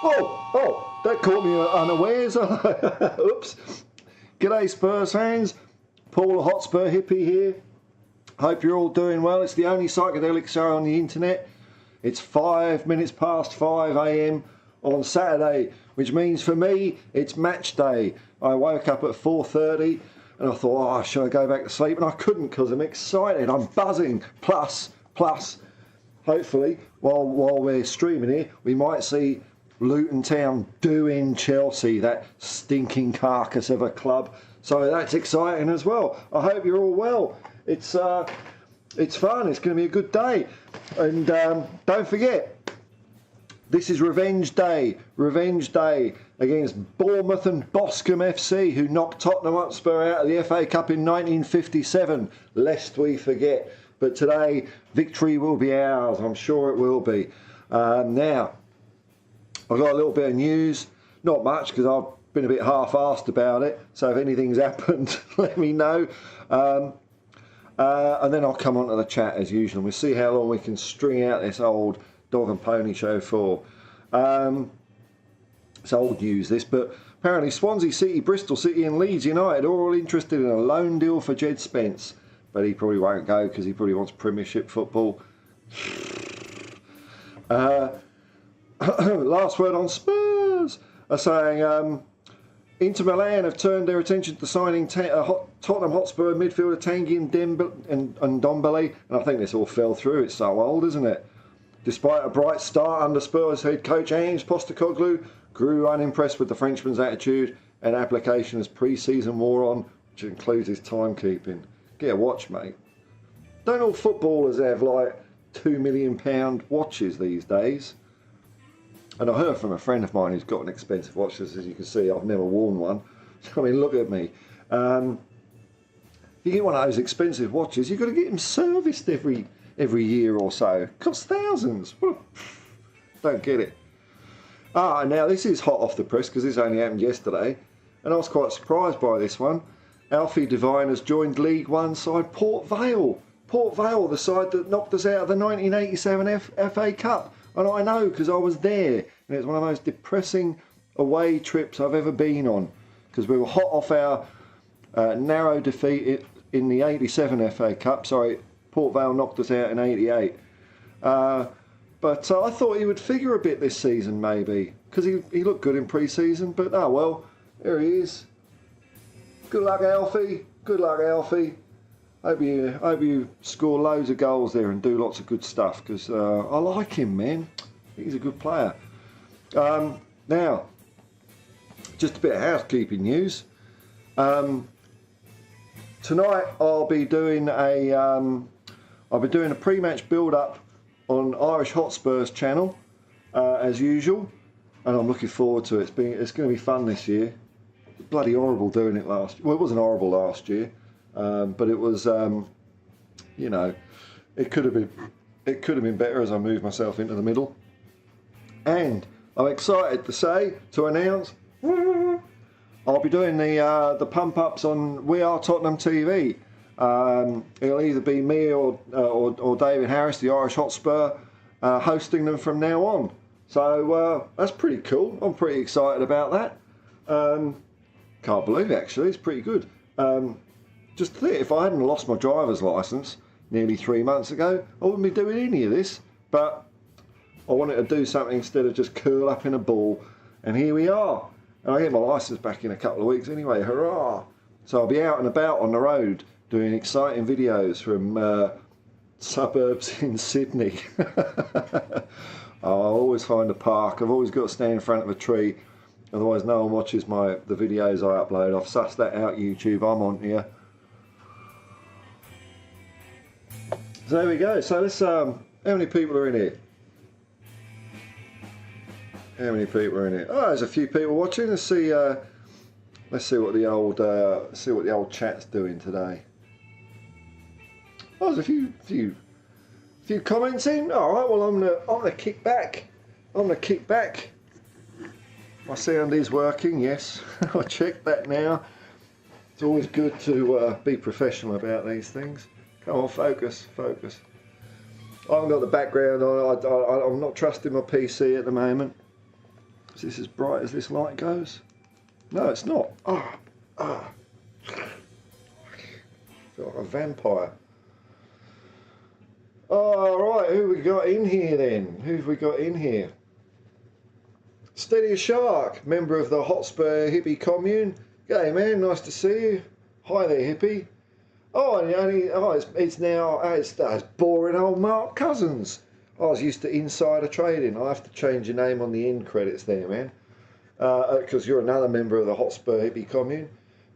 Oh, that caught me unawares. Oops. G'day Spurs fans, Paul the Hotspur hippie here. Hope you're all doing well. It's the only psychedelic show on the internet. It's 5 minutes past 5 AM on Saturday, which means for me it's match day. I woke up at 4:30 and I thought, oh, should I go back to sleep? And I couldn't because I'm excited, I'm buzzing. Plus, hopefully, while we're streaming here, we might see Luton Town doing Chelsea, that stinking carcass of a club. So that's exciting as well. I hope you're all well. It's fun. It's going to be a good day. And don't forget, this is Revenge Day. Revenge Day against Bournemouth and Boscombe FC, who knocked Tottenham Hotspur out of the FA Cup in 1957, lest we forget. But today, victory will be ours. I'm sure it will be. Now, I've got a little bit of news. Not much, because I've been a bit half-arsed about it. So if anything's happened, let me know. And then I'll come on to the chat as usual. We'll see how long we can string out this old dog and pony show for. It's old news this, but apparently Swansea City, Bristol City and Leeds United are all interested in a loan deal for Jed Spence. But he probably won't go because he probably wants Premiership football. Last word on Spurs are saying Inter Milan have turned their attention to signing Tottenham Hotspur midfielder Tanguy and Ndombele, and I think this all fell through. It's so old, isn't it? Despite a bright start under Spurs head coach Ange Postecoglou, grew unimpressed with the Frenchman's attitude and application as pre-season wore on, which includes his timekeeping. Get a watch, mate. Don't all footballers have like £2 million watches these days? And I heard from a friend of mine who's got an expensive watch. As you can see, I've never worn one. I mean, look at me. You get one of those expensive watches, you've got to get them serviced every year or so. It costs thousands. Don't get it. Now this is hot off the press because this only happened yesterday, and I was quite surprised by this one. Alfie Devine has joined League One side Port Vale. Port Vale, the side that knocked us out of the 1987 FA Cup. And I know because I was there. And it's one of the most depressing away trips I've ever been on. Because we were hot off our narrow defeat in the 87 FA Cup. Sorry, Port Vale knocked us out in 88. But I thought he would figure a bit this season maybe. Because he looked good in pre-season. But oh well, there he is. Good luck, Alfie. Good luck, Alfie. Hope you score loads of goals there and do lots of good stuff, because I like him, man. He's a good player. Now, just a bit of housekeeping news. Tonight I'll be doing a pre-match build-up on Irish Hotspur's channel, as usual, and I'm looking forward to it. It's going to be fun this year. Bloody horrible doing it last year. Well, it wasn't horrible last year, but it was, you know, it could have been better as I moved myself into the middle. And I'm excited to announce I'll be doing the pump ups on We Are Tottenham TV. It'll either be me or David Harris, the Irish Hotspur, hosting them from now on. So that's pretty cool. I'm pretty excited about that. Can't believe it, actually. It's pretty good. Just think, if I hadn't lost my driver's licence nearly 3 months ago, I wouldn't be doing any of this. But I wanted to do something instead of just curl up in a ball. And here we are. And I get my licence back in a couple of weeks anyway. Hurrah! So I'll be out and about on the road doing exciting videos from suburbs in Sydney. I'll always find a park. I've always got to stand in front of a tree. Otherwise no one watches the videos I upload. I've sussed that out, YouTube. I'm on here. So there we go. So let's how many people are in here? How many people are in here? Oh, there's a few people watching. Let's see what the old chat's doing today. Oh, there's a few comments in. All right. Well, I'm gonna kick back. My sound is working, yes. I checked that now. It's always good to be professional about these things. Come on, focus. I haven't got the background on. I'm not trusting my PC at the moment. Is this as bright as this light goes? No, it's not. I feel like a vampire. Oh, right, who we got in here then? Who've we got in here? Steady a Shark, member of the Hotspur hippie commune. G'day man, nice to see you. Hi there, hippie. Oh, and it's boring old Mark Cousins. I was used to insider trading. I have to change your name on the end credits there, man. Because you're another member of the Hotspur hippie commune.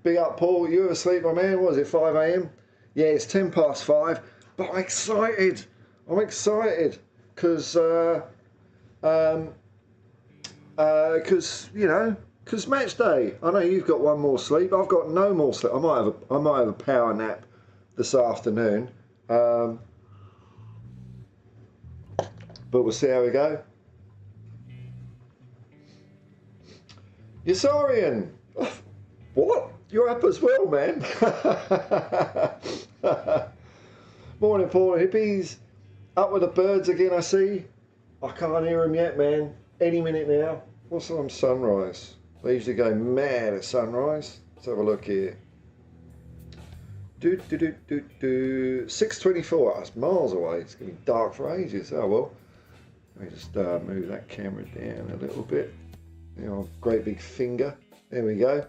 Big up, Paul. You asleep, my man? What is it, 5 a.m? Yeah, it's 5 past, but I'm excited. I'm excited because because match day. I know you've got one more sleep. I've got no more sleep. I might have a power nap this afternoon. But we'll see how we go. Yasarian, what? You're up as well, man. Morning, Paul hippies. Up with the birds again, I see. I can't hear them yet, man. Any minute now. What's on sunrise? They usually go mad at sunrise. Let's have a look here. 6:24. That's miles away. It's going to be dark for ages. Oh well. Let me just move that camera down a little bit. Great big finger. There we go.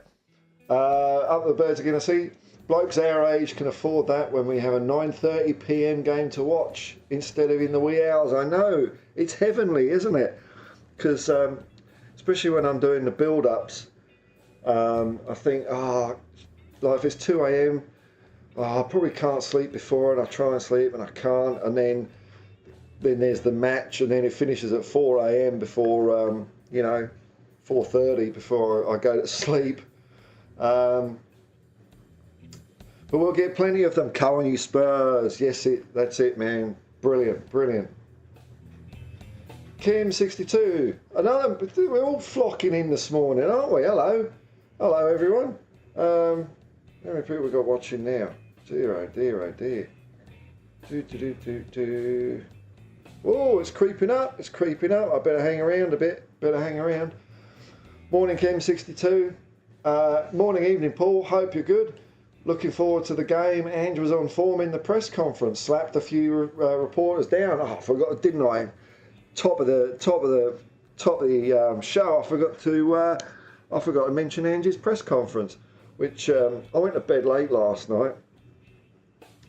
Up with the birds again, I see. Blokes our age can afford that when we have a 9:30 p.m. game to watch instead of in the wee hours. I know. It's heavenly, isn't it? Because especially when I'm doing the build-ups, I think, like if it's 2 a.m, I probably can't sleep before, and I try and sleep and I can't, and then there's the match, and then it finishes at 4 a.m. before 4:30 before I go to sleep. But we'll get plenty of them. Cohen, you Spurs. Yes, that's it, man. Brilliant, brilliant. Kim62. We're all flocking in this morning, aren't we? Hello. Hello, everyone. How many people we got watching now? Dear, oh dear, oh dear. Oh, it's creeping up. It's creeping up. I better hang around a bit. Morning, Kim62. Morning, evening, Paul. Hope you're good. Looking forward to the game. Ange was on form in the press conference. Slapped a few reporters down. Oh, I forgot, didn't I? Top of the show. I forgot to mention Ange's press conference, which I went to bed late last night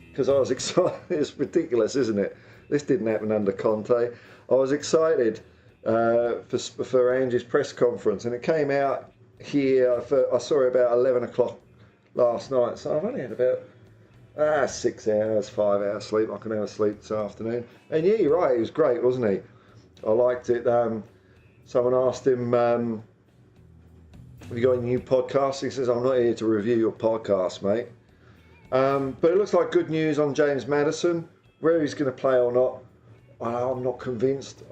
because I was excited. It's ridiculous, isn't it? This didn't happen under Conte. I was excited for Ange's press conference, and it came out here. I saw it about 11 o'clock last night, so I've only had about 6 hours, 5 hours sleep. I can have a sleep this afternoon. And yeah, you're right, he was great, wasn't he? I liked it. Someone asked him, have you got any new podcasts? He says, I'm not here to review your podcast, mate. But it looks like good news on James Maddison. Whether he's going to play or not, I'm not convinced.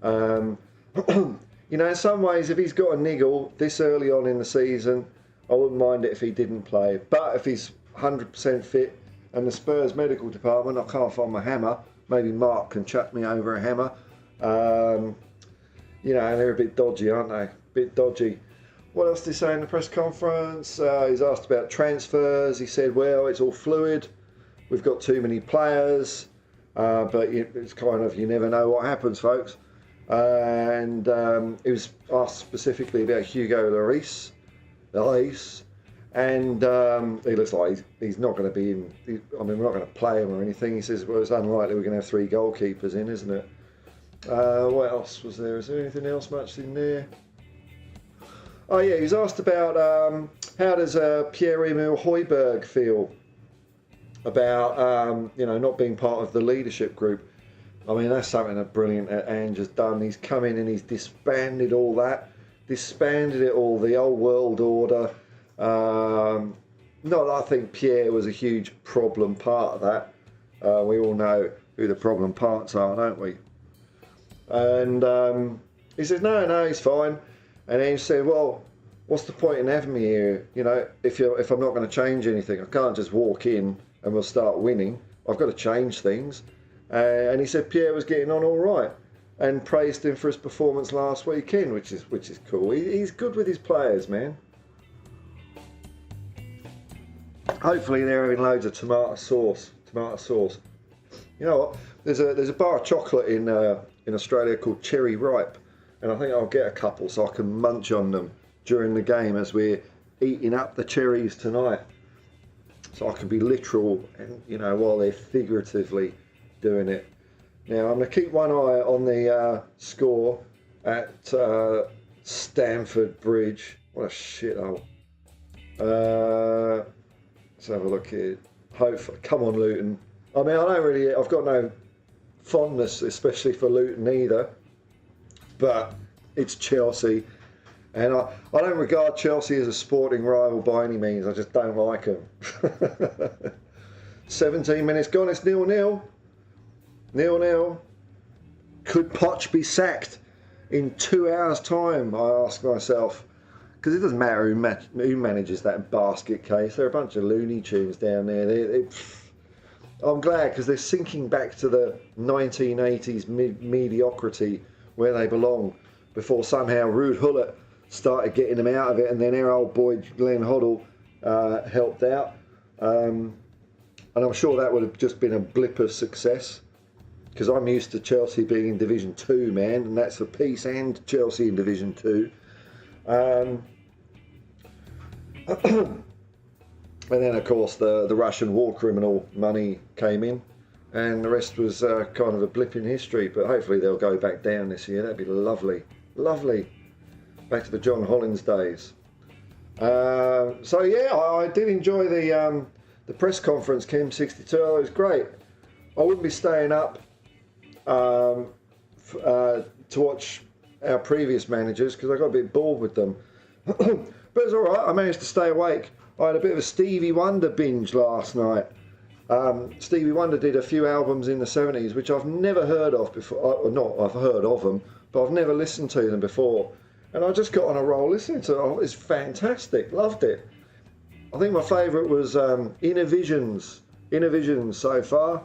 In some ways, if he's got a niggle this early on in the season, I wouldn't mind it if he didn't play. But if he's 100% fit and the Spurs medical department, I can't find my hammer. Maybe Mark can chuck me over a hammer. And they're a bit dodgy, aren't they? Bit dodgy. What else did he say in the press conference? He's asked about transfers. He said, well, it's all fluid. We've got too many players. But it's kind of, you never know what happens, folks. And he was asked specifically about Hugo Lloris. And he looks like he's not going to be in. We're not going to play him or anything. He says, well, it's unlikely we're going to have 3 goalkeepers in, isn't it? What else was there? Is there anything else much in there? Oh yeah, he was asked about how does Pierre-Emile Højbjerg feel about not being part of the leadership group. I mean, that's something that brilliant that Ange has done. He's come in and he's disbanded it all, the old world order. Not that I think Pierre was a huge problem part of that. We all know who the problem parts are, don't we? And he says, no, he's fine. And Ange said, well, what's the point in having me here? If I'm not going to change anything, I can't just walk in and we'll start winning. I've got to change things. And he said Pierre was getting on all right. and praised him for his performance last weekend, which is cool. He's good with his players, man. Hopefully they're having loads of tomato sauce. You know what? There's a bar of chocolate in Australia called Cherry Ripe, and I think I'll get a couple so I can munch on them during the game as we're eating up the cherries tonight. So I can be literal, and while they're figuratively doing it. Now I'm going to keep one eye on the score at Stamford Bridge. What a shithole. Let's have a look here. Hopefully, come on, Luton. I mean, I've got no fondness, especially for Luton either. But it's Chelsea, and I don't regard Chelsea as a sporting rival by any means. I just don't like them. 17 minutes gone. It's 0-0. 0-0. Could Poch be sacked in 2 hours' time? I ask myself. Because it doesn't matter who manages that basket case. They're a bunch of Looney Tunes down there. I'm glad, because they're sinking back to the 1980s mediocrity where they belong, before somehow Ruud Gullit started getting them out of it, and then our old boy Glenn Hoddle helped out. And I'm sure that would have just been a blip of success, because I'm used to Chelsea being in Division 2, man, and that's for peace, and Chelsea in Division 2. And then, of course, the Russian war criminal money came in, and the rest was kind of a blip in history. But hopefully they'll go back down this year. That'd be lovely, lovely. Back to the John Hollins days. So yeah, I did enjoy the press conference, Kim 62. It was great. I wouldn't be staying up to watch our previous managers because I got a bit bored with them. But it's all right. I managed to stay awake. I had a bit of a Stevie Wonder binge last night. Stevie Wonder did a few albums in the 70s, which I've never heard of before. I've heard of them, but I've never listened to them before. And I just got on a roll listening to it. It's fantastic. Loved it. I think my favourite was Inner Visions. Inner Visions so far.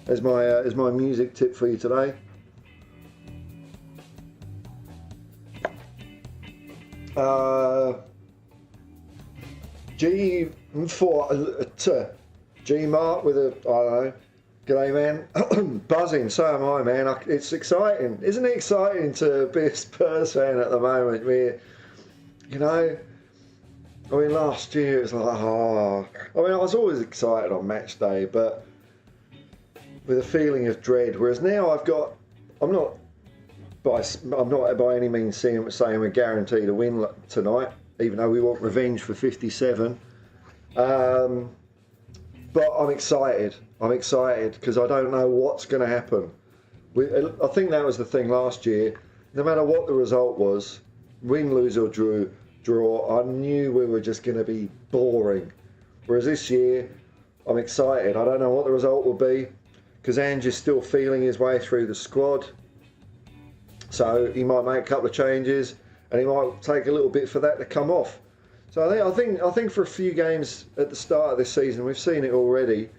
As my music tip for you today. G Mark with a, I don't know, g'day man, buzzing, so am I, man. It's exciting, isn't it exciting to be a Spurs fan at the moment? I mean, last year it was like, I was always excited on match day, but with a feeling of dread, whereas now I'm not by any means saying we're guaranteed a win tonight, even though we want revenge for 57. But I'm excited. Because I don't know what's going to happen. I think that was the thing last year. No matter what the result was, win, lose or draw, I knew we were just going to be boring. Whereas this year, I'm excited. I don't know what the result will be, because Ange is still feeling his way through the squad. So he might make a couple of changes, and he might take a little bit for that to come off. So I think for a few games at the start of this season, we've seen it already.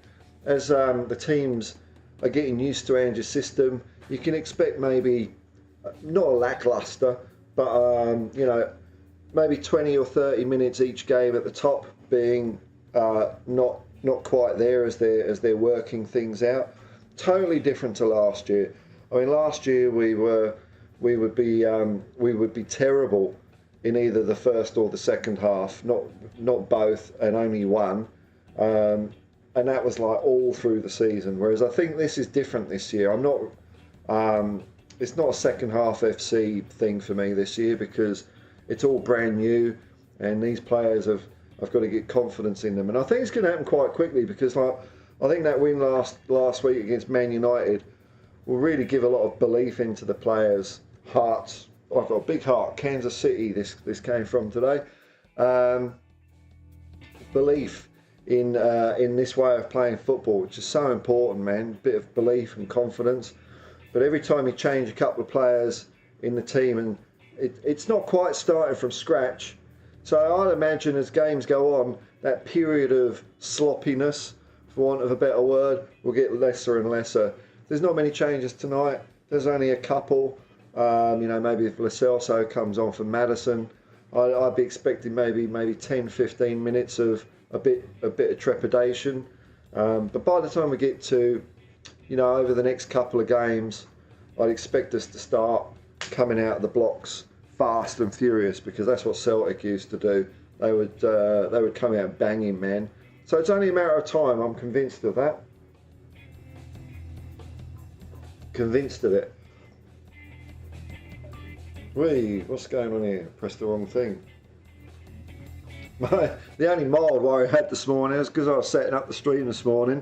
As the teams are getting used to Ange's system, you can expect maybe not a lackluster, but maybe 20 or 30 minutes each game at the top being not quite there as they're working things out. Totally different to last year. I mean, last year we would be terrible in either the first or the second half, not both, and only one, and that was like all through the season. Whereas I think this is different this year. It's not a second half FC thing for me this year, because it's all brand new, and these players have got to get confidence in them. And I think it's going to happen quite quickly, because I think that win last week against Man United will really give a lot of belief into the players' hearts. I've got a big heart. Kansas City, this came from today. Belief in this way of playing football, which is so important, man. Bit of belief and confidence. But every time you change a couple of players in the team, and it's not quite starting from scratch. So I'd imagine as games go on, that period of sloppiness, for want of a better word, will get lesser and lesser. There's not many changes tonight. there's only a couple. You know, maybe if Lo Celso comes on for Maddison, I'd be expecting maybe 10, 15 minutes of a bit of trepidation. But by the time we get to, you know, over the next couple of games, I'd expect us to start coming out of the blocks fast and furious, because that's what Celtic used to do. They would come out banging, man. So it's only a matter of time. I'm convinced of that. Convinced of it. Whee, what's going on here? Pressed the wrong thing. The only mild worry I had this morning was because I was setting up the stream this morning,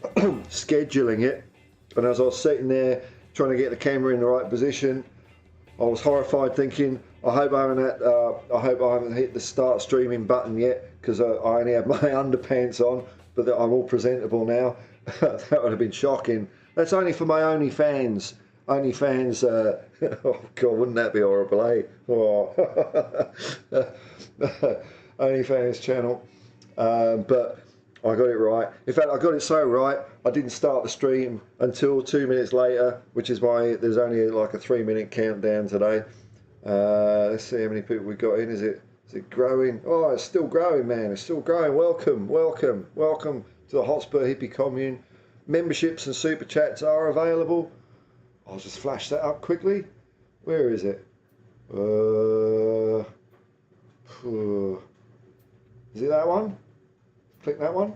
scheduling it, and as I was sitting there trying to get the camera in the right position, I was horrified, thinking, I hope I haven't hit the start streaming button yet, because I only have my underpants on, but that I'm all presentable now. That would have been shocking. That's only for my OnlyFans. OnlyFans, oh God, wouldn't that be horrible, eh? Oh. OnlyFans channel. But I got it right. In fact, I got it so right, I didn't start the stream until 2 minutes later, which is why there's only like a 3-minute countdown today. Let's see how many people we got in. Is it growing? Oh, it's still growing, man. It's still growing. Welcome to the Hotspur Hippie Commune. Memberships and super chats are available. I'll just flash that up quickly. Where is it? Is it that one? Click that one.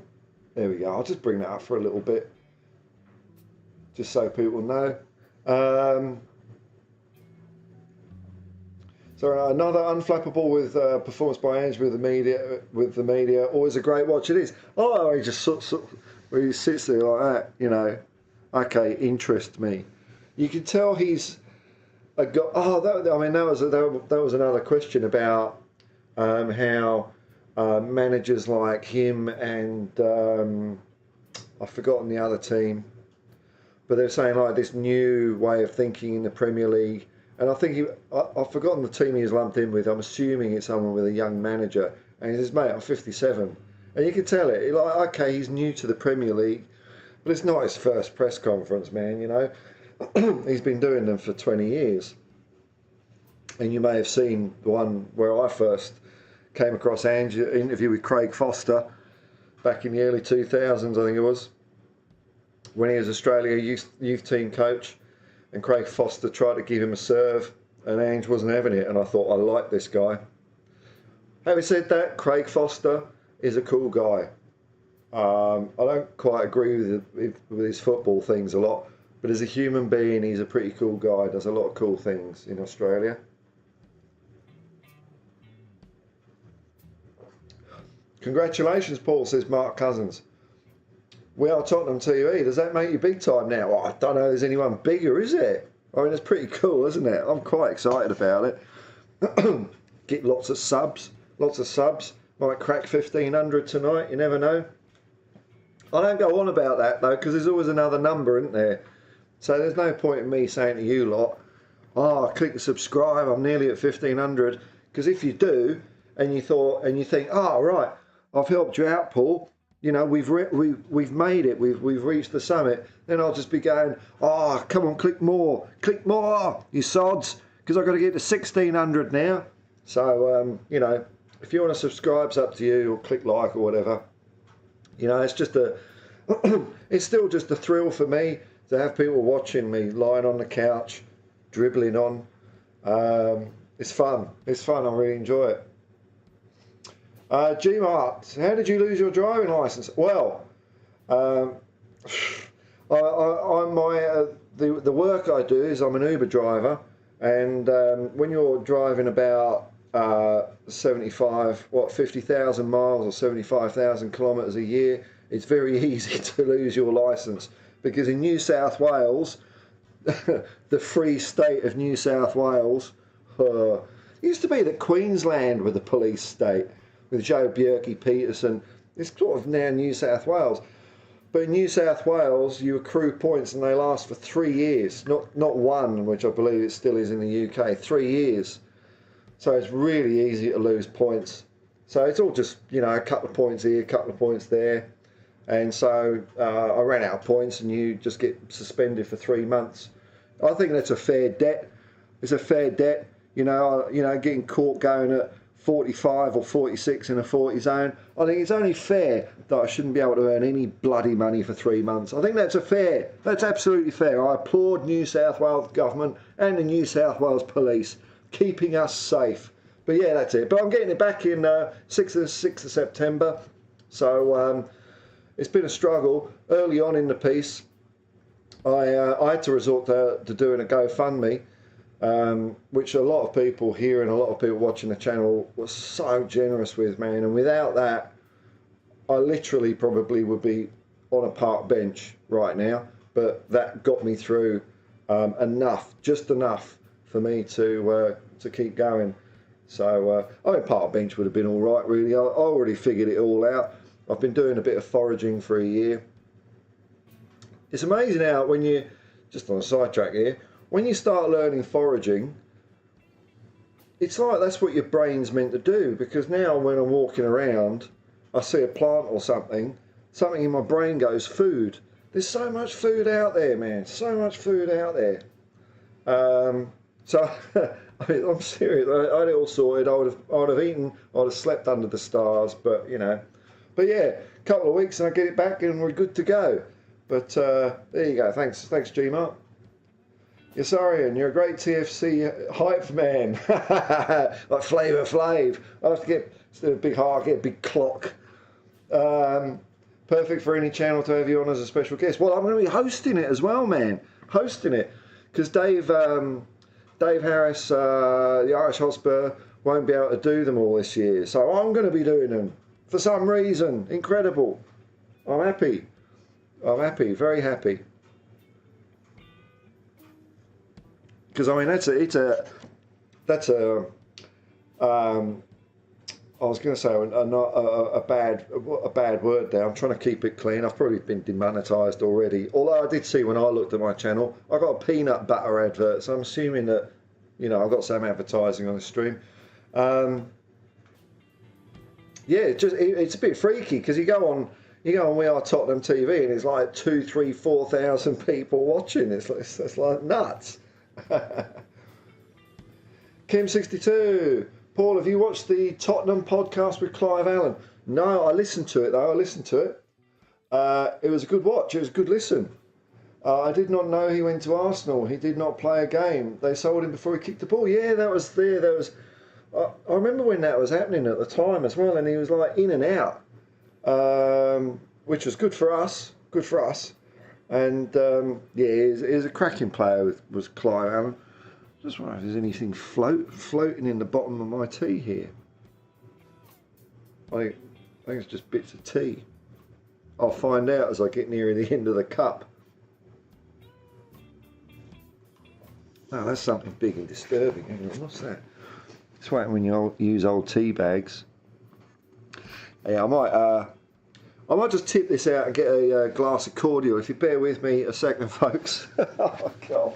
There we go. I'll just bring that up for a little bit, just so people know. So another unflappable with performance by Ange with the media. Always a great watch. It is. Oh, he just sort where he sits there like that, you know. Okay, interest me. You can tell he's a guy. Oh, that was another question about how managers like him and I've forgotten the other team, but they're saying like this new way of thinking in the Premier League. And I think I've forgotten the team he's lumped in with. I'm assuming it's someone with a young manager. And he says, mate, I'm 57. And you can tell it. Like, okay, he's new to the Premier League, but it's not his first press conference, man, you know. He's been doing them for 20 years. And you may have seen the one where I first came across Ange, interview with Craig Foster back in the early 2000s, I think it was, when he was Australia youth team coach. And Craig Foster tried to give him a serve, and Ange wasn't having it. And I thought, I like this guy. Having said that, Craig Foster is a cool guy. I don't quite agree with his football things a lot, but as a human being, he's a pretty cool guy. Does a lot of cool things in Australia. Congratulations, Paul, says Mark Cousins. We are Tottenham TV. Does that make you big time now? Well, I don't know if there's anyone bigger, is it? I mean, it's pretty cool, isn't it? I'm quite excited about it. Get lots of subs. Might crack 1,500 tonight. You never know. I don't go on about that, though, because there's always another number, isn't there? So there's no point in me saying to you lot, oh, click the subscribe, I'm nearly at 1,500. Because if you do, and you think, oh, right, I've helped you out, Paul. You know, we've made it. We've reached the summit. Then I'll just be going, oh, come on, click more, you sods, because I've got to get to 1,600 now. So you know, if you want to subscribe, it's up to you, or click like or whatever. You know, it's just it's still just a thrill for me to have people watching me lying on the couch, dribbling on. It's fun. I really enjoy it. G-Mart, how did you lose your driving licence? Well, the work I do is I'm an Uber driver, and when you're driving about 50,000 miles or 75,000 kilometres a year, it's very easy to lose your licence, because in New South Wales, the free state of New South Wales, it used to be that Queensland were the police state, with Joe Bjerke-Peterson. It's sort of now New South Wales. But in New South Wales, you accrue points and they last for 3 years. Not one, which I believe it still is in the UK, 3 years. So it's really easy to lose points. So it's all just, you know, a couple of points here, a couple of points there. And so I ran out of points, and you just get suspended for 3 months. I think that's a fair debt. It's a fair debt. Getting caught going at 45 or 46 in a 40 zone. I think it's only fair that I shouldn't be able to earn any bloody money for 3 months. I think that's absolutely fair. I applaud New South Wales government and the New South Wales police keeping us safe. But yeah, that's it. But I'm getting it back in 6th of September. So it's been a struggle. Early on in the piece, I had to resort to doing a GoFundMe, which a lot of people here and a lot of people watching the channel were so generous with, man. And without that, I literally probably would be on a park bench right now. But that got me through just enough for me to keep going. So I mean, park bench would have been all right, really. I already figured it all out. I've been doing a bit of foraging for a year. It's amazing how when you, just on a sidetrack here, when you start learning foraging, it's like that's what your brain's meant to do. Because now when I'm walking around, I see a plant or something in my brain goes, food. There's so much food out there, man. So much food out there. So I mean, I'm serious. I had it all sorted. I would have eaten. I would have slept under the stars. But yeah, a couple of weeks and I get it back and we're good to go. But there you go. Thanks, G-Mark. Yes, Arian, you're a great TFC hype man. Like Flavor Flav. I have to get a big heart, get a big clock. Perfect for any channel to have you on as a special guest. Well, I'm going to be hosting it as well, man. Hosting it because Dave Harris, the Irish Hotspur, won't be able to do them all this year. So I'm going to be doing them for some reason. Incredible. I'm happy. Very happy. Because I mean, I was going to say a bad word there. I'm trying to keep it clean. I've probably been demonetised already. Although I did see when I looked at my channel, I got a peanut butter advert. So I'm assuming that, I've got some advertising on the stream. Yeah, it's a bit freaky because you go on We Are Tottenham TV and it's like 2,000, 3,000, 4,000 people watching. It's like nuts. Kim62. Paul, have you watched the Tottenham podcast with Clive Allen? No, I listened to it though. It was a good watch. It was a good listen. I did not know he went to Arsenal. He did not play a game. They sold him before he kicked the ball. Yeah, that was there. I remember when that was happening at the time as well, and he was like in and out, which was good for us. And yeah, he was a cracking player. Was Clive Allen. Just wonder if there's anything floating in the bottom of my tea here. I think it's just bits of tea. I'll find out as I get near the end of the cup. Oh, that's something big and disturbing. Hang on, what's that? It's right when you use old tea bags. Yeah, I might just tip this out and get a glass of cordial. If you bear with me a second, folks. Oh God.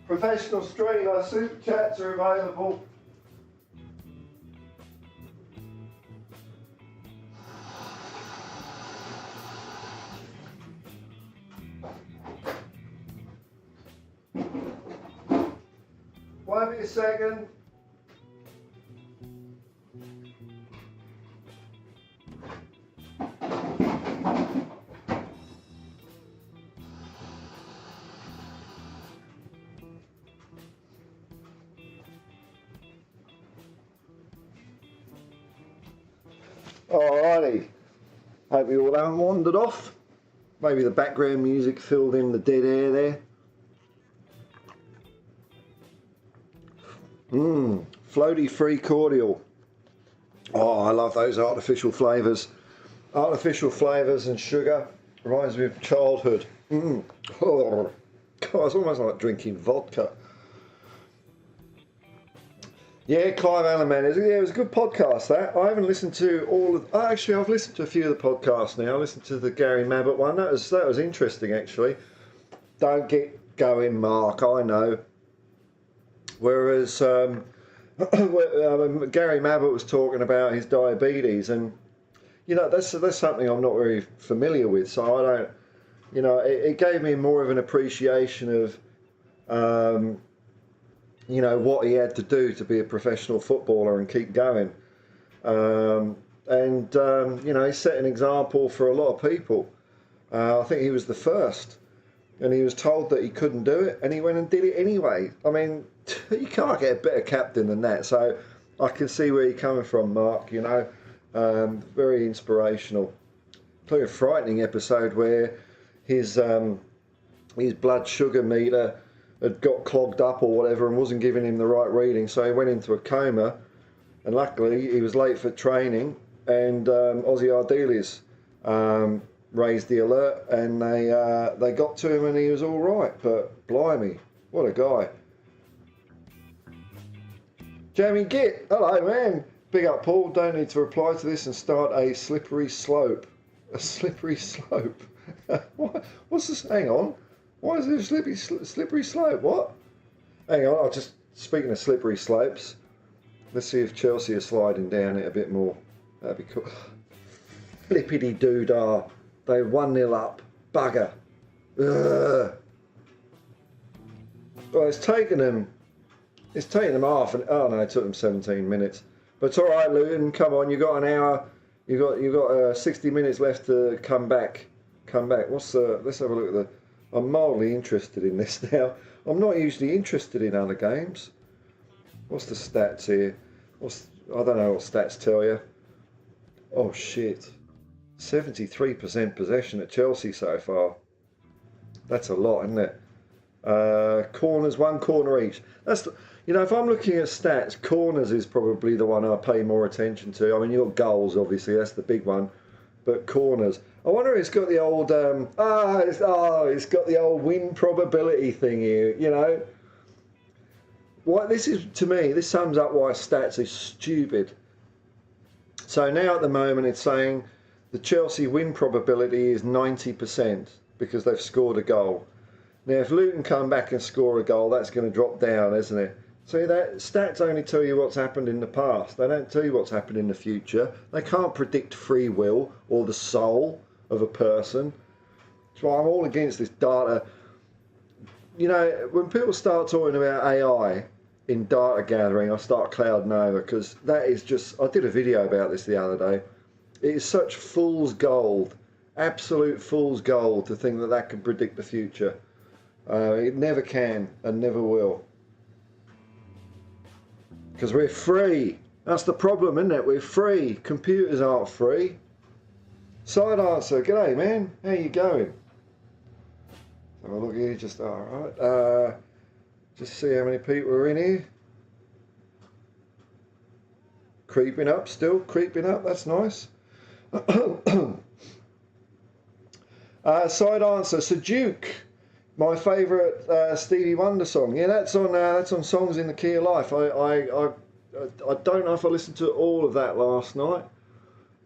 Professional streamer super chats are available. Wait me a second. Alrighty, hope you all haven't wandered off. Maybe the background music filled in the dead air there. Floaty free cordial. Oh, I love those artificial flavours. Artificial flavours and sugar reminds me of childhood. Oh, God, it's almost like drinking vodka. Yeah, Clive Allen, man. It was a good podcast, that. I haven't listened to all of... Actually, I've listened to a few of the podcasts now. I listened to the Gary Mabbott one. That was interesting, actually. Don't get going, Mark, I know. Whereas Gary Mabbott was talking about his diabetes, and, that's something I'm not very familiar with, so You know, it gave me more of an appreciation of, you know, what he had to do to be a professional footballer and keep going. You know, he set an example for a lot of people. I think he was the first, and he was told that he couldn't do it, and he went and did it anyway. I mean, you can't get a better captain than that. So I can see where you're coming from, Mark. You know, very inspirational. Including a frightening episode where his blood sugar meter had got clogged up or whatever and wasn't giving him the right reading, so he went into a coma, and luckily he was late for training, and Aussie Ardelies raised the alert, and they got to him and he was all right. But blimey, what a guy. Jamie Gitt, hello man. Big up Paul, don't need to reply to this and start a slippery slope. A slippery slope? What's this? Hang on. Why is there a slippery slope? What? Hang on, I'll just, speaking of slippery slopes, let's see if Chelsea are sliding down it a bit more. That'd be cool. Flippity doodah. They 1-0 up. Bugger. Ugh. Well, it's taken them half an, oh no, it took them 17 minutes. But it's all right, Luton, come on, you got an hour, you got 60 minutes left to come back. Let's have a look at the, I'm mildly interested in this now. I'm not usually interested in other games. What's the stats here? I don't know what stats tell you. Oh shit. 73% possession at Chelsea so far. That's a lot, isn't it? Corners, 1 corner each. That's, you know, if I'm looking at stats, corners is probably the one I pay more attention to. I mean, you've got goals, obviously, that's the big one. But corners, I wonder if it's got the old, it's got the old win probability thing here, you know. What this is, to me, this sums up why stats is stupid. So now at the moment it's saying the Chelsea win probability is 90% because they've scored a goal. Now if Luton come back and score a goal, that's going to drop down, isn't it? So that stats only tell you what's happened in the past. They don't tell you what's happened in the future. They can't predict free will or the soul of a person. That's why I'm all against this data. You know, when people start talking about AI in data gathering, I start clouding over, because that is just, I did a video about this the other day. It is such fool's gold, absolute fool's gold, to think that that can predict the future. It never can and never will. Because we're free. That's the problem, isn't it? We're free. Computers aren't free. Side answer. G'day, man. How you going? Have a look here. Just all right. Just see how many people are in here. Creeping up still. Creeping up. That's nice. Side answer. Sir Duke. My favourite Stevie Wonder song. Yeah, that's on Songs in the Key of Life. I don't know if I listened to all of that last night.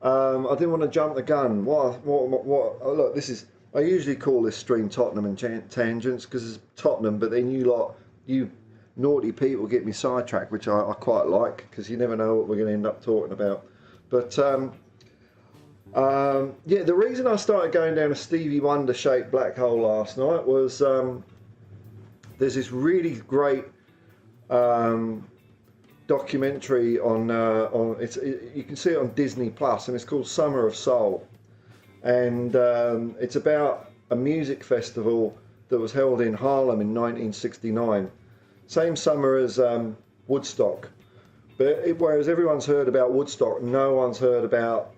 I didn't want to jump the gun. What? Oh, look, this is. I usually call this stream Tottenham and Tangents because it's Tottenham, but then you naughty people get me sidetracked, which I quite like, because you never know what we're going to end up talking about. But yeah, the reason I started going down a Stevie Wonder shaped black hole last night was there's this really great documentary on you can see it on Disney Plus, and it's called Summer of Soul, and it's about a music festival that was held in Harlem in 1969, same summer as Woodstock, but whereas everyone's heard about Woodstock, no one's heard about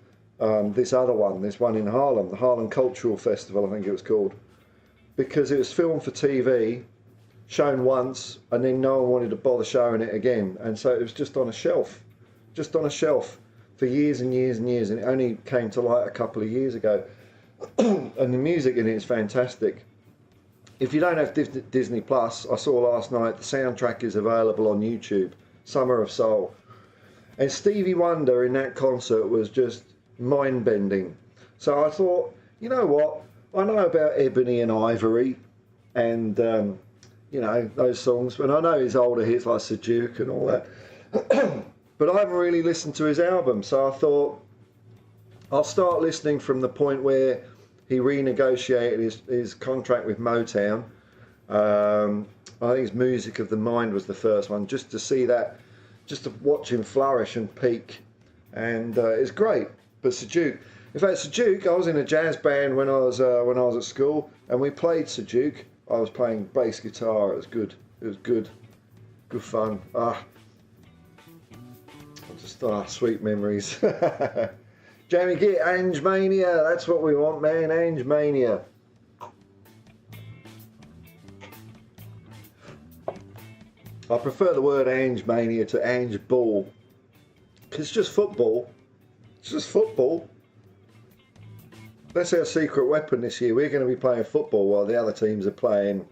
this other one, this one in Harlem, the Harlem Cultural Festival, I think it was called, because it was filmed for TV, shown once, and then no one wanted to bother showing it again, and so it was just on a shelf for years and years and years, and it only came to light a couple of years ago. And the music in it is fantastic. If you don't have Disney Plus, I saw last night the soundtrack is available on YouTube, Summer of Soul, and Stevie Wonder in that concert was just mind-bending. So I thought, you know what, I know about Ebony and Ivory and you know, those songs, and I know his older hits like Sir Duke and all that, but I haven't really listened to his album, so I thought I'll start listening from the point where he renegotiated his contract with Motown. I think his Music of the Mind was the first one, just to see that, just to watch him flourish and peak, and it's great. But Sir Duke, in fact, Sir Duke, I was in a jazz band when I was at school, and we played Sir Duke. I was playing bass guitar. It was good. It was good fun. Sweet memories. Jamie Gitt, Ange Mania. That's what we want, man. Ange Mania. I prefer the word Ange Mania to Ange Ball, because it's just football. It's just football. That's our secret weapon this year. We're going to be playing football while the other teams are playing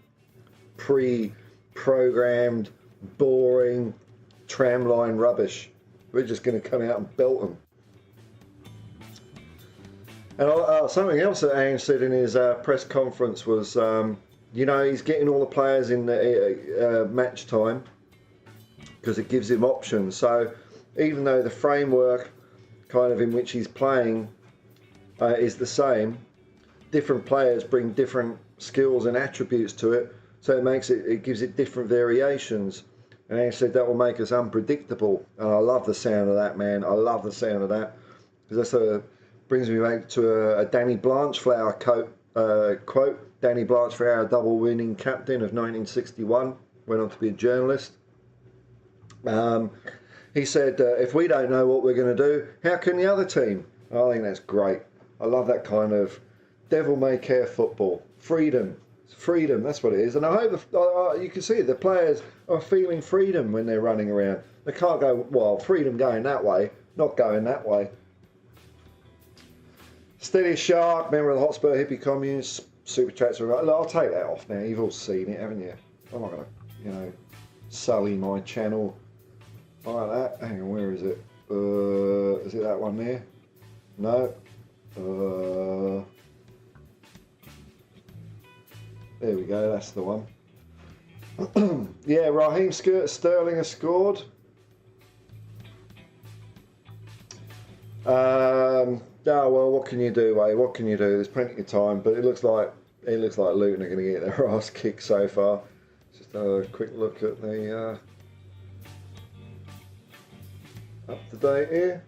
pre-programmed, boring, tramline rubbish. We're just going to come out and belt them. And something else that Ange said in his press conference was, you know, he's getting all the players in the match time because it gives him options. So even though the framework kind of in which he's playing is the same, different players bring different skills and attributes to it. So it gives it different variations. And Ange said that will make us unpredictable. And I love the sound of that, man. I love the sound of that, because that brings me back to a Danny Blanchflower quote. Danny Blanchflower, double winning captain of 1961, went on to be a journalist. He said, if we don't know what we're going to do, how can the other team? I think that's great. I love that kind of devil-may-care football. Freedom. Freedom, that's what it is. And I hope you can see it, the players are feeling freedom when they're running around. They can't go, well, freedom going that way, not going that way. Steady Shark, member of the Hotspur hippie communes, super chats are right. Look, I'll take that off now. You've all seen it, haven't you? I'm not going to, sully my channel like that. Hang on, where is it? Is it that one there? No. There we go, that's the one. Yeah, Raheem Sterling has scored. Oh well, what can you do, eh? What can you do? There's plenty of time, but it looks like Luton are going to get their ass kicked so far. Just a quick look at the up to date here.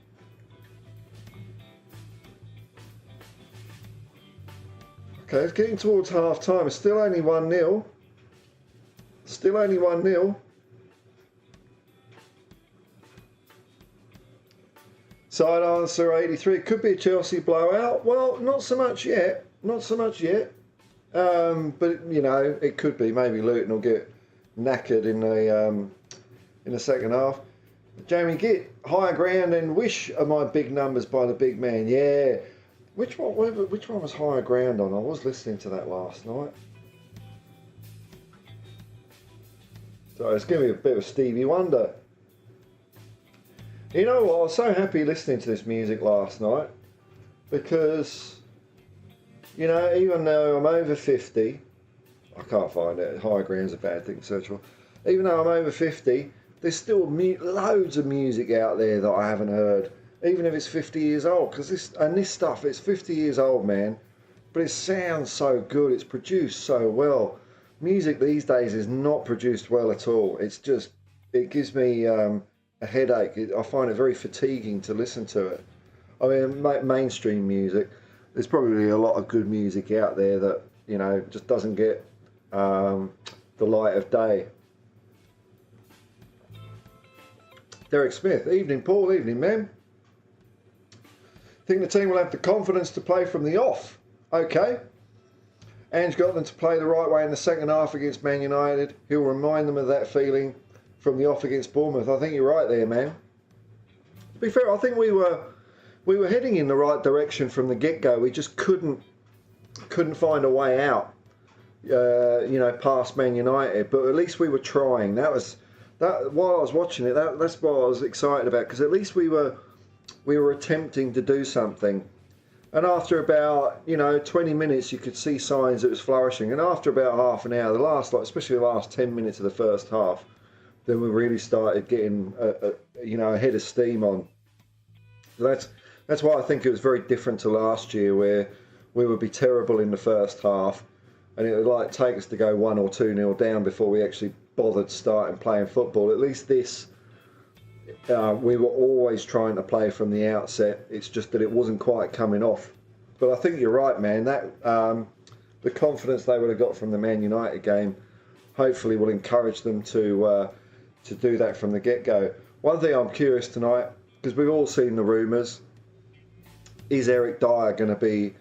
Okay, it's getting towards half time. It's still only 1-0. Still only 1-0. Side answer 83. Could be a Chelsea blowout. Well, not so much yet. Not so much yet. But it could be. Maybe Luton will get knackered in the second half. Jamie Gitt, higher ground and wish are my big numbers by the big man. Yeah. Which one was higher ground on? I was listening to that last night. So it's going to be a bit of Stevie Wonder. You know what? I was so happy listening to this music last night because, even though I'm over 50, I can't find it. Higher ground's a bad thing to search for. Even though I'm over 50, there's still loads of music out there that I haven't heard. Even if it's 50 years old, because this stuff, it's 50 years old, man, but it sounds so good, it's produced so well. Music these days is not produced well at all. It's just, it gives me a headache. I find it very fatiguing to listen to it. I mean, mainstream music, there's probably a lot of good music out there that, just doesn't get the light of day. Derek Smith, evening Paul, evening ma'am. Think the team will have the confidence to play from the off. Okay. Ange got them to play the right way in the second half against Man United. He'll remind them of that feeling from the off against Bournemouth. I think you're right there, man. To be fair, I think we were heading in the right direction from the get-go. We just couldn't find a way out, past Man United. But at least we were trying. That while I was watching it, that's what I was excited about, because at least we were attempting to do something. And after about 20 minutes, you could see signs it was flourishing. And after about half an hour, especially the last 10 minutes of the first half, then we really started getting a head of steam on. So that's why I think it was very different to last year, where we would be terrible in the first half, and it would like take us to go 1 or 2-0 down before we actually bothered starting playing football. At least this, we were always trying to play from the outset. It's just that it wasn't quite coming off. But I think you're right, man. That the confidence they would have got from the Man United game hopefully will encourage them to do that from the get-go. One thing I'm curious tonight, because we've all seen the rumours, is Eric Dyer going to be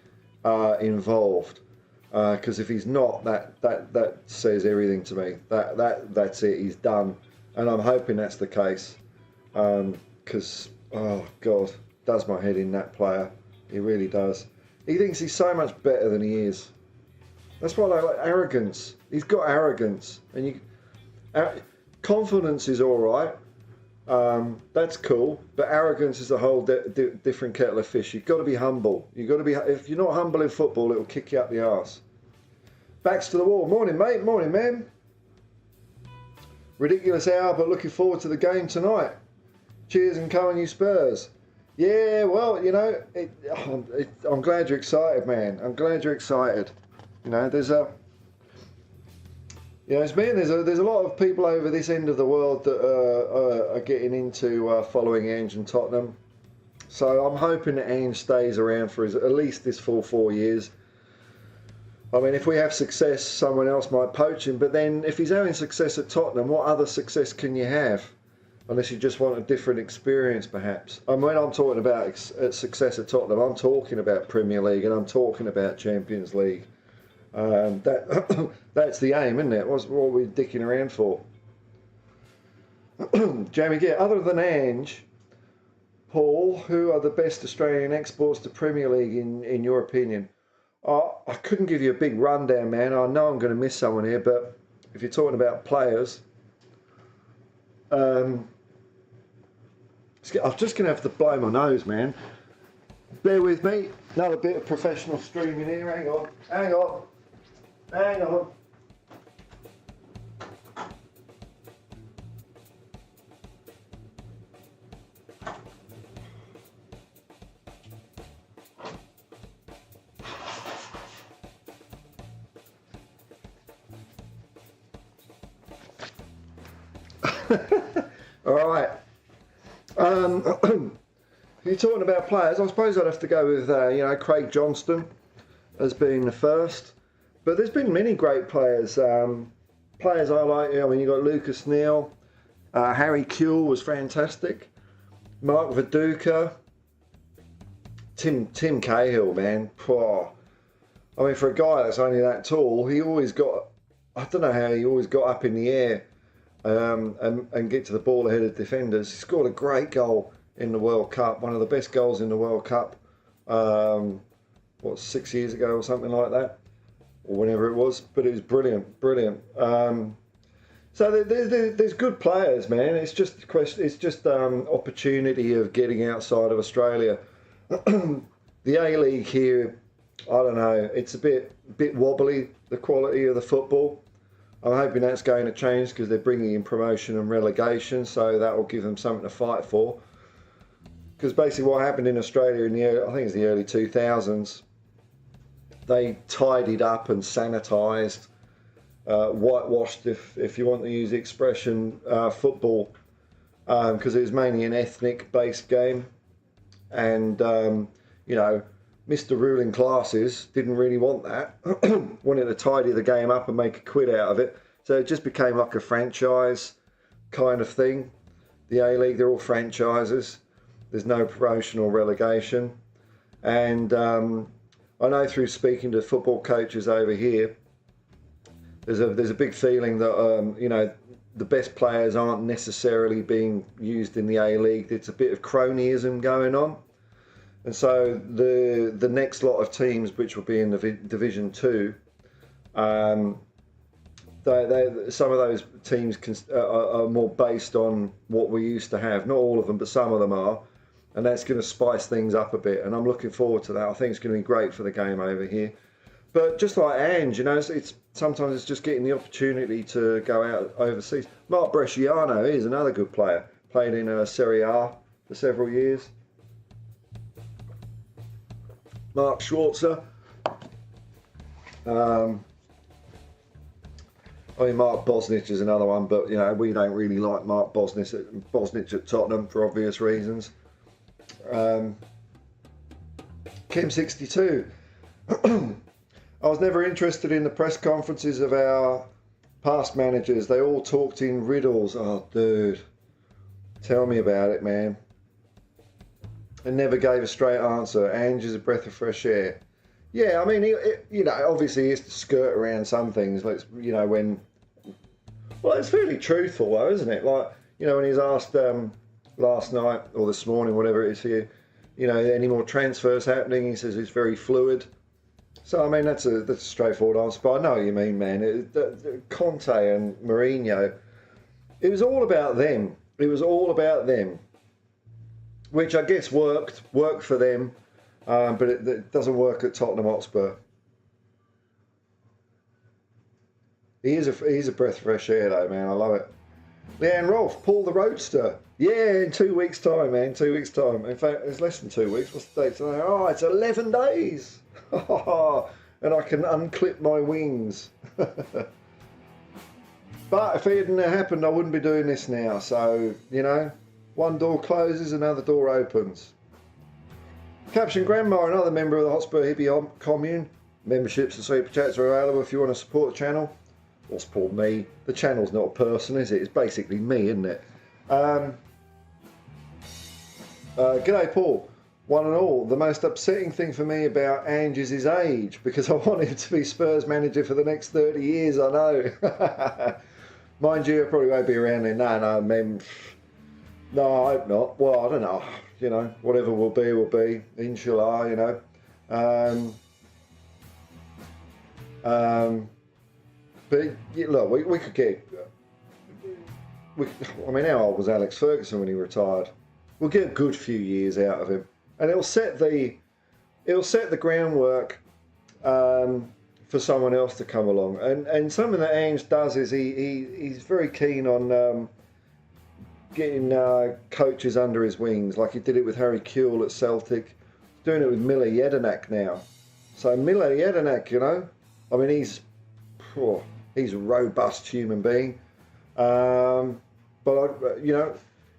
involved? Because if he's not, that says everything to me. That's it. He's done, and I'm hoping that's the case. Because oh God, does my head in, that player. He really does. He thinks he's so much better than he is. That's why I like arrogance. He's got arrogance, and confidence is all right. That's cool, but arrogance is a whole different kettle of fish. You've got to be humble. You've got to be. If you're not humble in football, it will kick you up the arse. Backs to the wall. Morning, mate. Morning, man. Ridiculous hour, but looking forward to the game tonight. Cheers and come on, you Spurs. Yeah, well, you know, I'm glad you're excited, man. I'm glad you're excited. You know, there's a. Yeah, it's me. There's a lot of people over this end of the world that are getting into following Ange and Tottenham. So I'm hoping that Ange stays around for at least this full 4 years. I mean, if we have success, someone else might poach him. But then, if he's having success at Tottenham, what other success can you have? Unless you just want a different experience, perhaps. And when I'm talking about success at Tottenham, I'm talking about Premier League and I'm talking about Champions League. That's the aim, isn't it? What are we dicking around for? Jamie Gear, other than Ange, Paul, who are the best Australian exports to Premier League in your opinion? I couldn't give you a big rundown, man. I know I'm going to miss someone here, but if you're talking about players, I'm just going to have to blow my nose, man. Bear with me. Another bit of professional streaming here. Hang on. Hang on. Hang on. All right. If you're talking about players, I suppose I'd have to go with Craig Johnston as being the first. But there's been many great players. Players I like. I mean, you got Lucas Neal, Harry Kewell was fantastic. Mark Viduka, Tim Cahill, man. Oh. I mean, for a guy that's only that tall, he always got. I don't know how he always got up in the air and get to the ball ahead of defenders. He scored a great goal in the World Cup, one of the best goals in the World Cup. 6 years ago or something like that, or whenever it was. But it was brilliant. So there's good players, man. It's just a question. It's just opportunity of getting outside of Australia. The A-League here, I don't know. It's a bit wobbly, the quality of the football. I'm hoping that's going to change because they're bringing in promotion and relegation, so that will give them something to fight for. Because basically what happened in Australia in I think it's the early 2000s, they tidied up and sanitised, whitewashed, if you want to use the expression, football, because it was mainly an ethnic-based game, and Mr. Ruling Classes didn't really want that, wanted to tidy the game up and make a quid out of it, so it just became like a franchise kind of thing. The A-League, they're all franchises. There's no promotion or relegation, and I know through speaking to football coaches over here, there's a big feeling that the best players aren't necessarily being used in the A-League. It's a bit of cronyism going on, and so the next lot of teams, which will be in the Division 2, some of those teams are more based on what we used to have. Not all of them, but some of them are. And that's going to spice things up a bit, and I'm looking forward to that. I think it's going to be great for the game over here. But just like Ange, it's sometimes it's just getting the opportunity to go out overseas. Mark Bresciano is another good player. Played in Serie A for several years. Mark Schwarzer, I mean, Mark Bosnich is another one, but you know, we don't really like Mark Bosnich at Tottenham for obvious reasons. Kim62. I was never interested in the press conferences of our past managers. They all talked in riddles. Oh, dude. Tell me about it, man. And never gave a straight answer. Ange is a breath of fresh air. Yeah, I mean, you know, obviously he has to skirt around some things. Like, you know, when... Well, it's fairly truthful, though, isn't it? Like, you know, when he's asked last night or this morning, whatever it is for you, you know, any more transfers happening, he says it's very fluid. So, I mean, that's a straightforward answer. But I know what you mean, man. Conte and Mourinho, it was all about them. It was all about them, which I guess worked for them, but it doesn't work at Tottenham Hotspur. He's a breath of fresh air, though, man. I love it. Leanne Rolfe, Paul the Roadster. Yeah, in 2 weeks' time, man. 2 weeks' time. In fact, it's less than 2 weeks. What's the date today? Oh, it's 11 days. And I can unclip my wings. But if it hadn't happened, I wouldn't be doing this now. So, you know, one door closes, another door opens. Caption Grandma, another member of the Hotspur Hippie commune. Memberships and super chats are available if you want to support the channel. Or support me. The channel's not a person, is it? It's basically me, isn't it? G'day, Paul. One and all, the most upsetting thing for me about Ange is his age, because I want him to be Spurs manager for the next 30 years, I know. Mind you, I probably won't be around then. No, I hope not. Well, I don't know. You know, whatever will be. Inshallah, you know. But look, we could get... I mean, how old was Alex Ferguson when he retired? We'll get a good few years out of him. And it'll set the groundwork for someone else to come along. And something that Ange does is he's very keen on getting coaches under his wings, like he did it with Harry Kewell at Celtic. He's doing it with Mile Jedinak now. So Mile Jedinak, you know, I mean, he's a robust human being. But you know,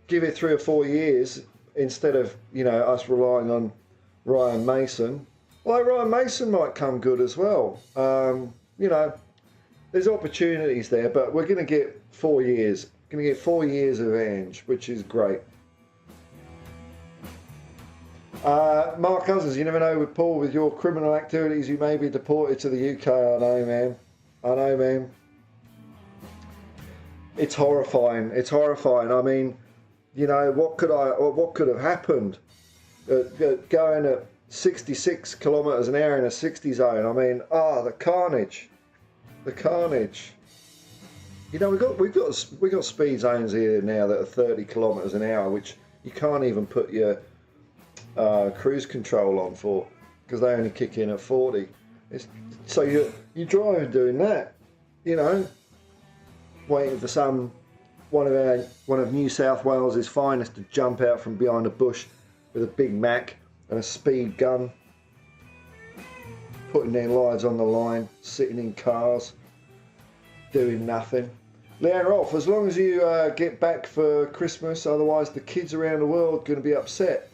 give it 3 or 4 years. Instead of, you know, us relying on Ryan Mason. Well, Ryan Mason might come good as well. You know, there's opportunities there, but we're going to get 4 years. Going to get 4 years of Ange, which is great. Mark Cousins, you never know with Paul, with your criminal activities, you may be deported to the UK. I know, man. I know, man. It's horrifying. It's horrifying. I mean, you know, what could have happened? Going at 66 kilometres an hour in a 60 zone. I mean, the carnage, the carnage. You know, we got speed zones here now that are 30 kilometres an hour, which you can't even put your cruise control on for, because they only kick in at 40. So you drive doing that, you know, waiting for one of New South Wales's finest to jump out from behind a bush with a Big Mac and a speed gun, putting their lives on the line, sitting in cars, doing nothing. Leanne Rolfe, as long as you get back for Christmas, otherwise the kids around the world are going to be upset.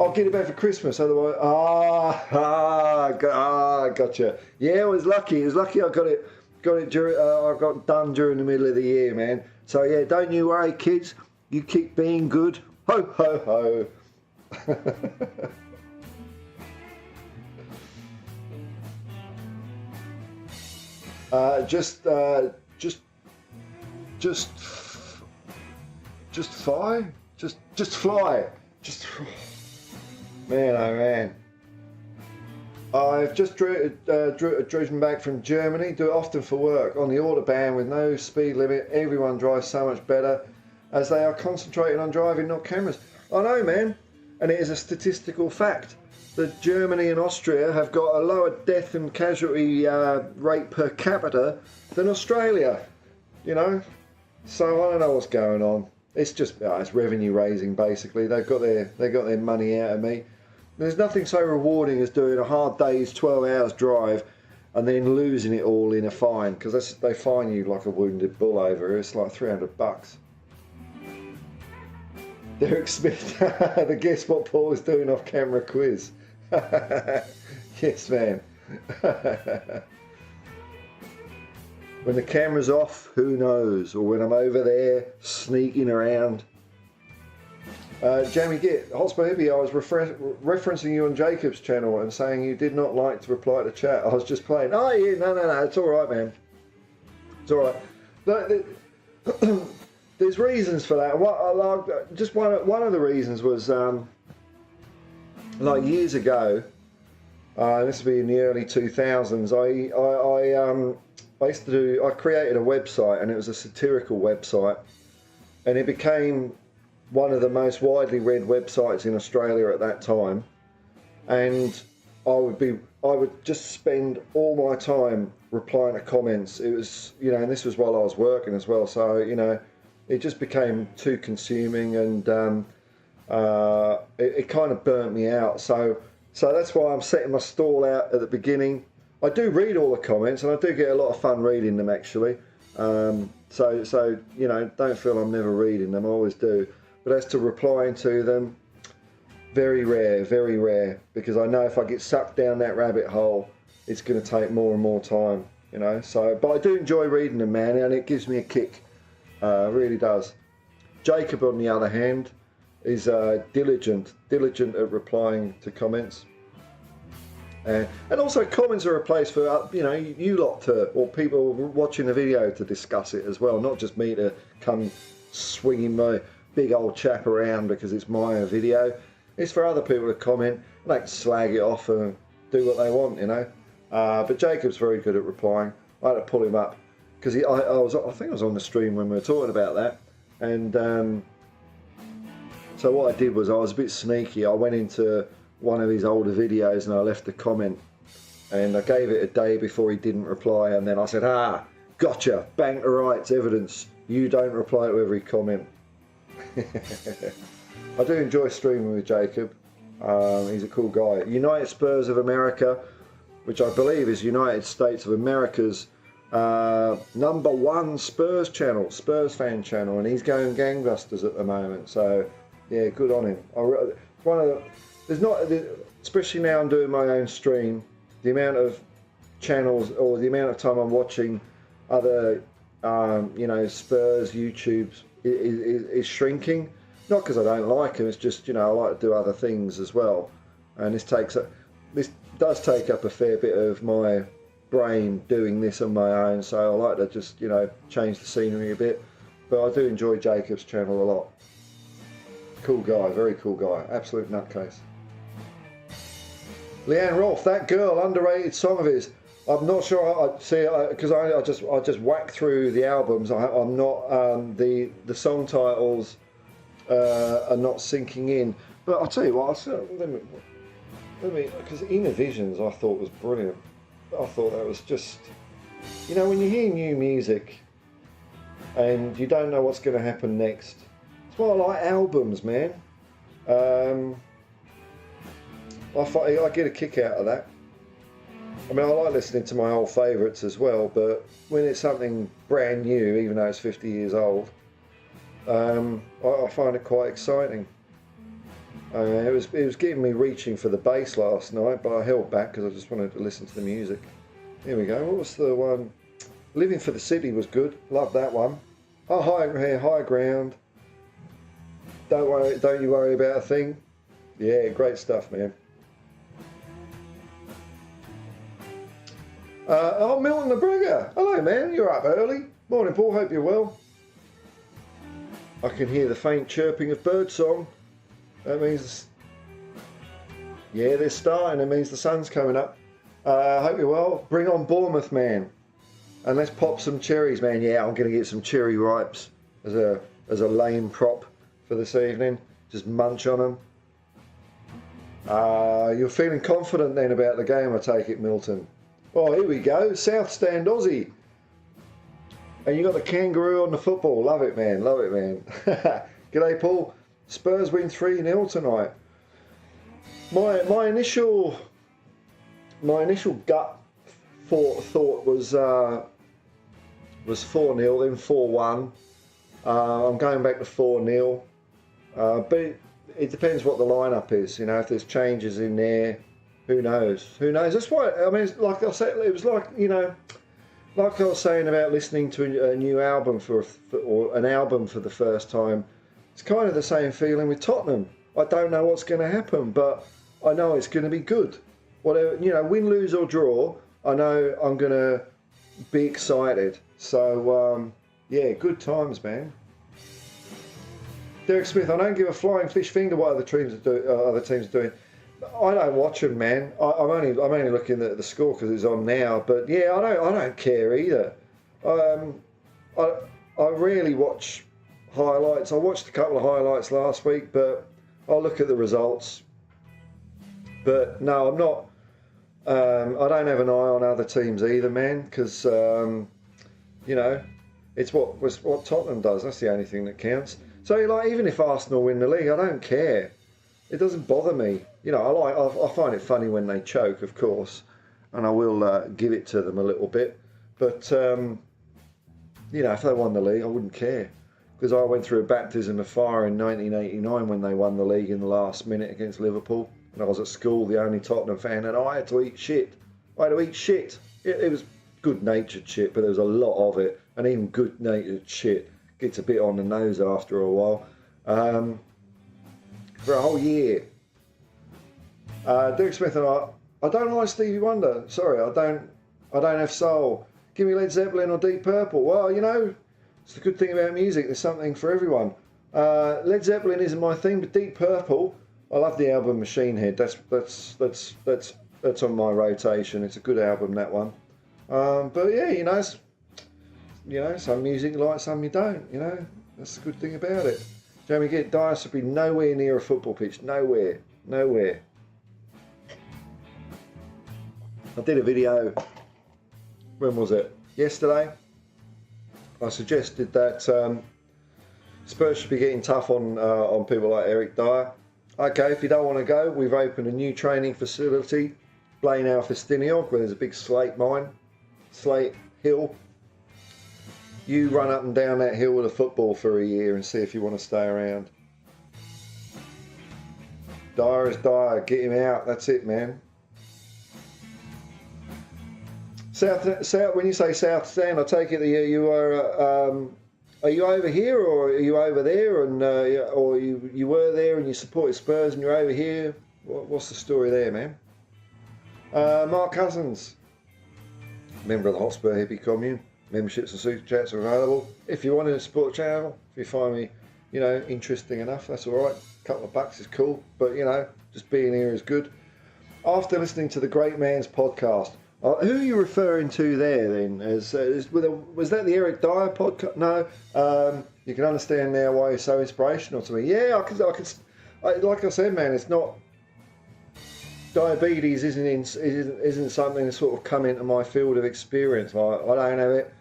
I'll get it back for Christmas, otherwise... gotcha. Yeah, I was lucky. I got it I got done during the middle of the year, man. So yeah, don't you worry, kids. You keep being good. Ho, ho, ho. Just fly. Just fly. Man, oh man. I've just driven back from Germany, do it often for work, on the Autobahn with no speed limit. Everyone drives so much better as they are concentrating on driving, not cameras. I know, man, and it is a statistical fact that Germany and Austria have got a lower death and casualty rate per capita than Australia, you know. So I don't know what's going on. It's just it's revenue raising, basically. They got their money out of me. There's nothing so rewarding as doing a hard day's 12 hours drive and then losing it all in a fine, because they fine you like a wounded bull over here. It's like $300. Derek Smith, the guess what Paul is doing off camera quiz. Yes, man. When the camera's off, who knows? Or when I'm over there sneaking around. Jamie Gitt, Hotspur Hippie, I was referencing you on Jacob's channel and saying you did not like to reply to chat. I was just playing. Oh, yeah, no, it's all right, man. It's all right. No, there's reasons for that. Just one of the reasons was, like years ago, this would be in the early 2000s, I created a website, and it was a satirical website, and it became one of the most widely read websites in Australia at that time. And I would just spend all my time replying to comments. It was, and this was while I was working as well. So, it just became too consuming, and it kind of burnt me out. So that's why I'm setting my stall out at the beginning. I do read all the comments, and I do get a lot of fun reading them, actually. So don't feel I'm never reading them. I always do. But as to replying to them, very rare, because I know if I get sucked down that rabbit hole, it's going to take more and more time, So, but I do enjoy reading them, man, and it gives me a kick. Really does. Jacob, on the other hand, is diligent at replying to comments. And also comments are a place for, you lot to, or people watching the video to discuss it as well, not just me to come swinging my big old chap around because it's my video. It's for other people to comment, and they can slag it off and do what they want, But Jacob's very good at replying. I had to pull him up because I think I was on the stream when we were talking about that, and so what I did was I was a bit sneaky. I went into one of his older videos and I left a comment, and I gave it a day before he didn't reply, and then I said, gotcha, bank the rights evidence, you don't reply to every comment. I do enjoy streaming with Jacob. He's a cool guy. United Spurs of America, which I believe is United States of America's #1 Spurs channel, Spurs fan channel, and he's going gangbusters at the moment. So yeah, good on him. Especially now I'm doing my own stream, the amount of channels or the amount of time I'm watching other Spurs YouTubes is shrinking. Not because I don't like them, it's just I like to do other things as well, and this does take up a fair bit of my brain doing this on my own. So I like to just change the scenery a bit, but I do enjoy Jacob's channel a lot. Cool guy, very cool guy, absolute nutcase. Leanne Rolfe, that girl, underrated song of his. I'm not sure. I see because I just whack through the albums. I'm not the song titles are not sinking in. But I'll tell you what. Let me because Inner Visions I thought was brilliant. I thought that was just when you hear new music and you don't know what's going to happen next. It's why I like albums, man. I get a kick out of that. I mean, I like listening to my old favourites as well, but when it's something brand new, even though it's 50 years old, I find it quite exciting. It was getting me reaching for the bass last night, but I held back because I just wanted to listen to the music. Here we go. What was the one? Living for the City was good. Love that one. Oh, high ground. Don't you worry about a thing. Yeah, great stuff, man. Milton the Brigger. Hello, man. You're up early. Morning, Paul. Hope you're well. I can hear the faint chirping of birdsong. That means, yeah, they're starting. It means the sun's coming up. Hope you're well. Bring on Bournemouth, man. And let's pop some cherries, man. Yeah, I'm going to get some cherry ripes as a lame prop for this evening. Just munch on them. You're feeling confident then about the game, I take it, Milton. Oh, here we go. South Stand Aussie. And you got the kangaroo on the football. Love it, man. Love it, man. G'day, Paul. Spurs win 3-0 tonight. My initial gut thought was 4-0, then 4-1. I'm going back to 4-0. But it depends what the lineup is. You know, if there's changes in there, who knows? Who knows? That's why. I mean, like I said, it was like, you know, like I was saying about listening to a new album or an album for the first time. It's kind of the same feeling with Tottenham. I don't know what's going to happen, but I know it's going to be good. Whatever, you know, win, lose or draw, I know I'm going to be excited. So, yeah, good times, man. Derek Smith, I don't give a flying fish finger what other teams are doing. I don't watch them, man. I'm only looking at the score because it's on now. But yeah, I don't care either. I rarely watch highlights. I watched a couple of highlights last week, but I'll look at the results. But no, I'm not. I don't have an eye on other teams either, man, because you know, it's what Tottenham does. That's the only thing that counts. So like, even if Arsenal win the league, I don't care. It doesn't bother me. You know, I find it funny when they choke, of course, and I will give it to them a little bit. But you know, if they won the league, I wouldn't care, because I went through a baptism of fire in 1989 when they won the league in the last minute against Liverpool. And I was at school, the only Tottenham fan, and I had to eat shit. I had to eat shit. It was good-natured shit, but there was a lot of it, and even good-natured shit gets a bit on the nose after a while. For a whole year. Derek Smith and I don't like Stevie Wonder. Sorry, I don't have soul. Give me Led Zeppelin or Deep Purple. Well, you know, it's the good thing about music. There's something for everyone. Led Zeppelin isn't my thing, but Deep Purple, I love the album Machine Head. That's on my rotation. It's a good album, that one. But yeah, you know, some music you like, some you don't. You know, that's the good thing about it. Jamie Get Dice would be nowhere near a football pitch. Nowhere. I did a video. When was it? Yesterday. I suggested that Spurs should be getting tough on people like Eric Dyer. Okay, if you don't want to go, we've opened a new training facility, Blaine Alfestiniog, where there's a big slate hill. You run up and down that hill with a football for a year and see if you want to stay around. Dyer is Dyer. Get him out. That's it, man. South. When you say South Stand, I take it that you are you over here or are you over there, and or you were there and you supported Spurs and you're over here? What's the story there, man? Mark Cousins, member of the Hotspur hippie commune. Memberships and super chats are available. If you want to support the channel, if you find me, you know, interesting enough, that's all right. A couple of bucks is cool, but you know, just being here is good. After listening to the Great Man's podcast, who are you referring to there then? Was that the Eric Dyer podcast? No. You can understand now why he's so inspirational to me. Yeah, like I said, man, it's not. Diabetes isn't something that's sort of come into my field of experience. I don't have it.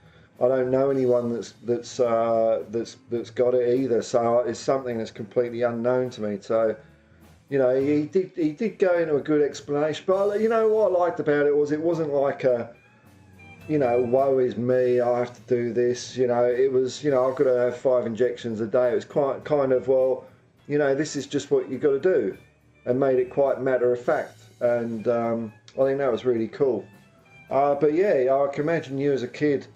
I don't know anyone that's got it either. So it's something that's completely unknown to me. So, you know, he did go into a good explanation. But you know what I liked about it wasn't like a, you know, woe is me, I have to do this. You know, it was, you know, I've got to have 5 injections a day. It was quite kind of, well, you know, this is just what you got to do, and made it quite matter of fact. And I think that was really cool. But yeah, I can imagine you as a kid.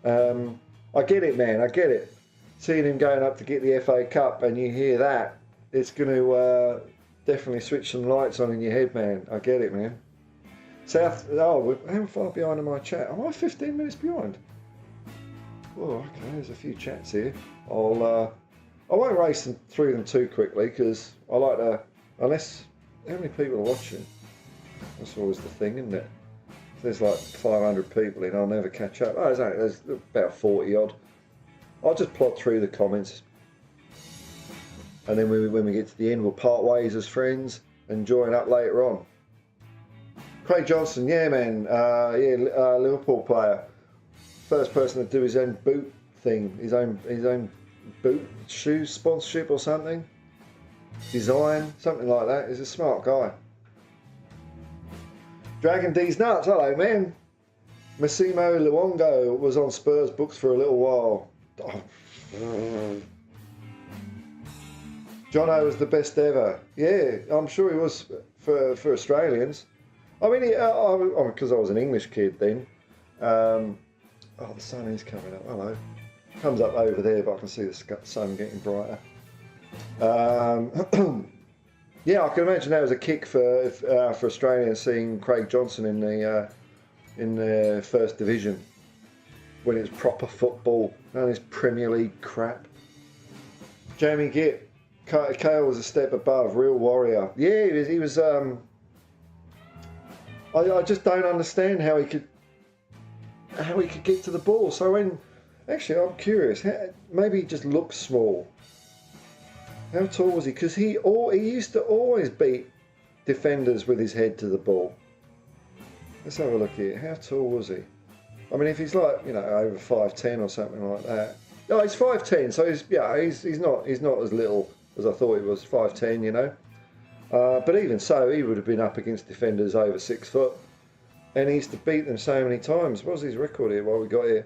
I get it, man. I get it. Seeing him going up to get the FA Cup and you hear that, it's going to definitely switch some lights on in your head, man. I get it, man. South. Oh, how far behind am I chat? Am I 15 minutes behind? Oh, okay. There's a few chats here. I won't race through them too quickly because I like to. Unless, how many people are watching? That's always the thing, isn't it? If there's like 500 people in, I'll never catch up. Oh, there's about 40 odd. I'll just plod through the comments, and then when we get to the end, we'll part ways as friends and join up later on. Craig Johnson, yeah, man, Liverpool player, first person to do his own boot thing, his own boot shoe sponsorship or something, design, something like that. He's a smart guy. Dragon D's nuts, hello, man. Massimo Luongo was on Spurs books for a little while. Oh. Jono was the best ever. Yeah, I'm sure he was for Australians. I mean, because I was an English kid then. Oh, the sun is coming up. Hello. Comes up over there, but I can see the sun getting brighter. Yeah, I can imagine that was a kick for Australians seeing Craig Johnson in the First Division when it's proper football, none of this Premier League crap. Jamie Gitt, Kale was a step above, real warrior. Yeah, he was. I just don't understand how he could get to the ball. So when, actually, I'm curious. Maybe he just looks small. How tall was he? Because he used to always beat defenders with his head to the ball. Let's have a look here. How tall was he? I mean, if he's like, over 5'10" or something like that. No, he's 5'10", so he's not as little as I thought he was. 5'10", But even so, he would have been up against defenders over 6 foot, and he used to beat them so many times. What was his record here? While we got here,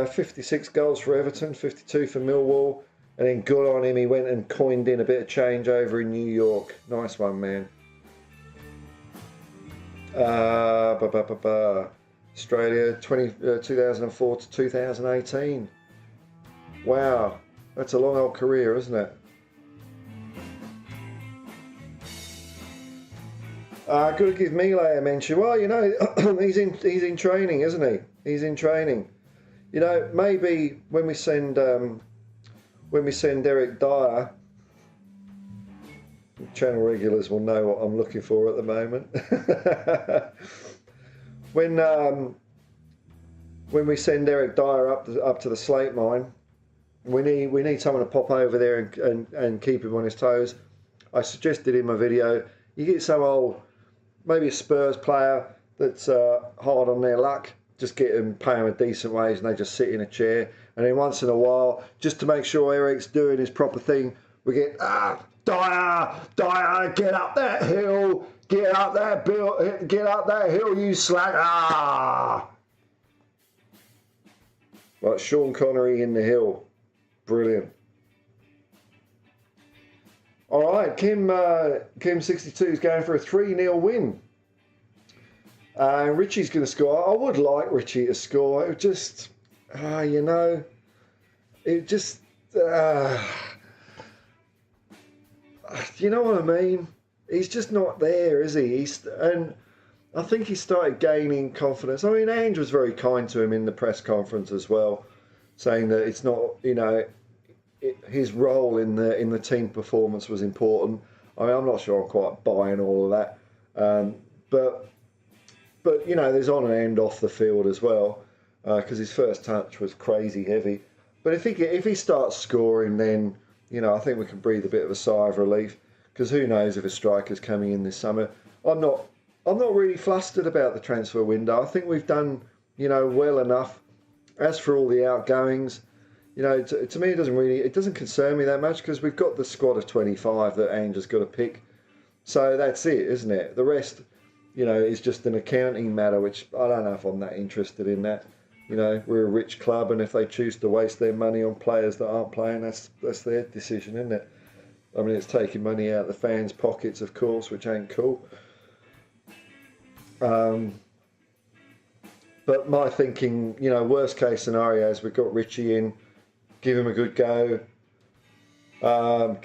56 goals for Everton, 52 for Millwall. And then good on him, he went and coined in a bit of change over in New York. Nice one, man. Australia, 2004 to 2018. Wow, that's a long old career, isn't it? Got to give Melee a mention. Well, he's in training, isn't he? He's in training. Maybe when we send Eric Dyer, channel regulars will know what I'm looking for at the moment. When we send Eric Dyer up to the slate mine, we need someone to pop over there and keep him on his toes. I suggested in my video, you get some old, maybe a Spurs player that's hard on their luck, just get them, pay them a decent wage, and they just sit in a chair. And then once in a while, just to make sure Eric's doing his proper thing, we get, Dyer, get up that hill, get up that hill, you slacker. Like Sean Connery in the hill. Brilliant. All right, Kim62 is going for a 3-0 win. Richie's going to score. I would like Richie to score. It would just, it just, you know what I mean? He's just not there, is he? And I think he started gaining confidence. I mean, Ange was very kind to him in the press conference as well, saying that it's not, his role in the team performance was important. I mean, I'm not sure I'm quite buying all of that, but there's on and end off the field as well, because his first touch was crazy heavy. But if he starts scoring, then I think we can breathe a bit of a sigh of relief, because who knows if a striker's coming in this summer. I'm not really flustered about the transfer window. I think we've done well enough. As for all the outgoings, to me it doesn't concern me that much, because we've got the squad of 25 that Ange has got to pick. So that's it, isn't it? The rest, is just an accounting matter, which I don't know if I'm that interested in that. We're a rich club, and if they choose to waste their money on players that aren't playing, that's their decision, isn't it? I mean, it's taking money out of the fans' pockets, of course, which ain't cool. But my thinking, worst case scenario is we've got Richie in, give him a good go, and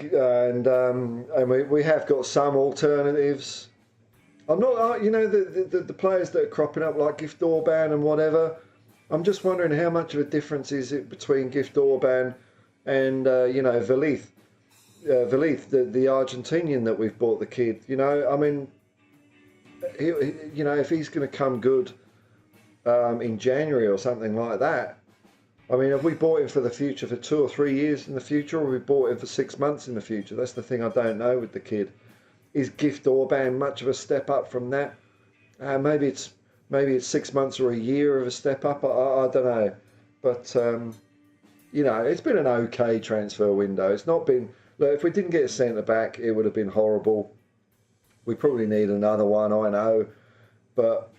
we have got some alternatives. I'm not, the players that are cropping up like Gift Orban and whatever. I'm just wondering how much of a difference is it between Gift Orban and Velith, the Argentinian that we've bought the kid. I mean, if he's going to come good in January or something like that. I mean, have we bought him for the future, for 2 or 3 years in the future, or have we bought him for 6 months in the future? That's the thing I don't know with the kid. Is Gift Orban much of a step up from that? Maybe it's 6 months or a year of a step up. I don't know, but it's been an okay transfer window. It's not been. Look, if we didn't get a centre back, it would have been horrible. We probably need another one, I know, but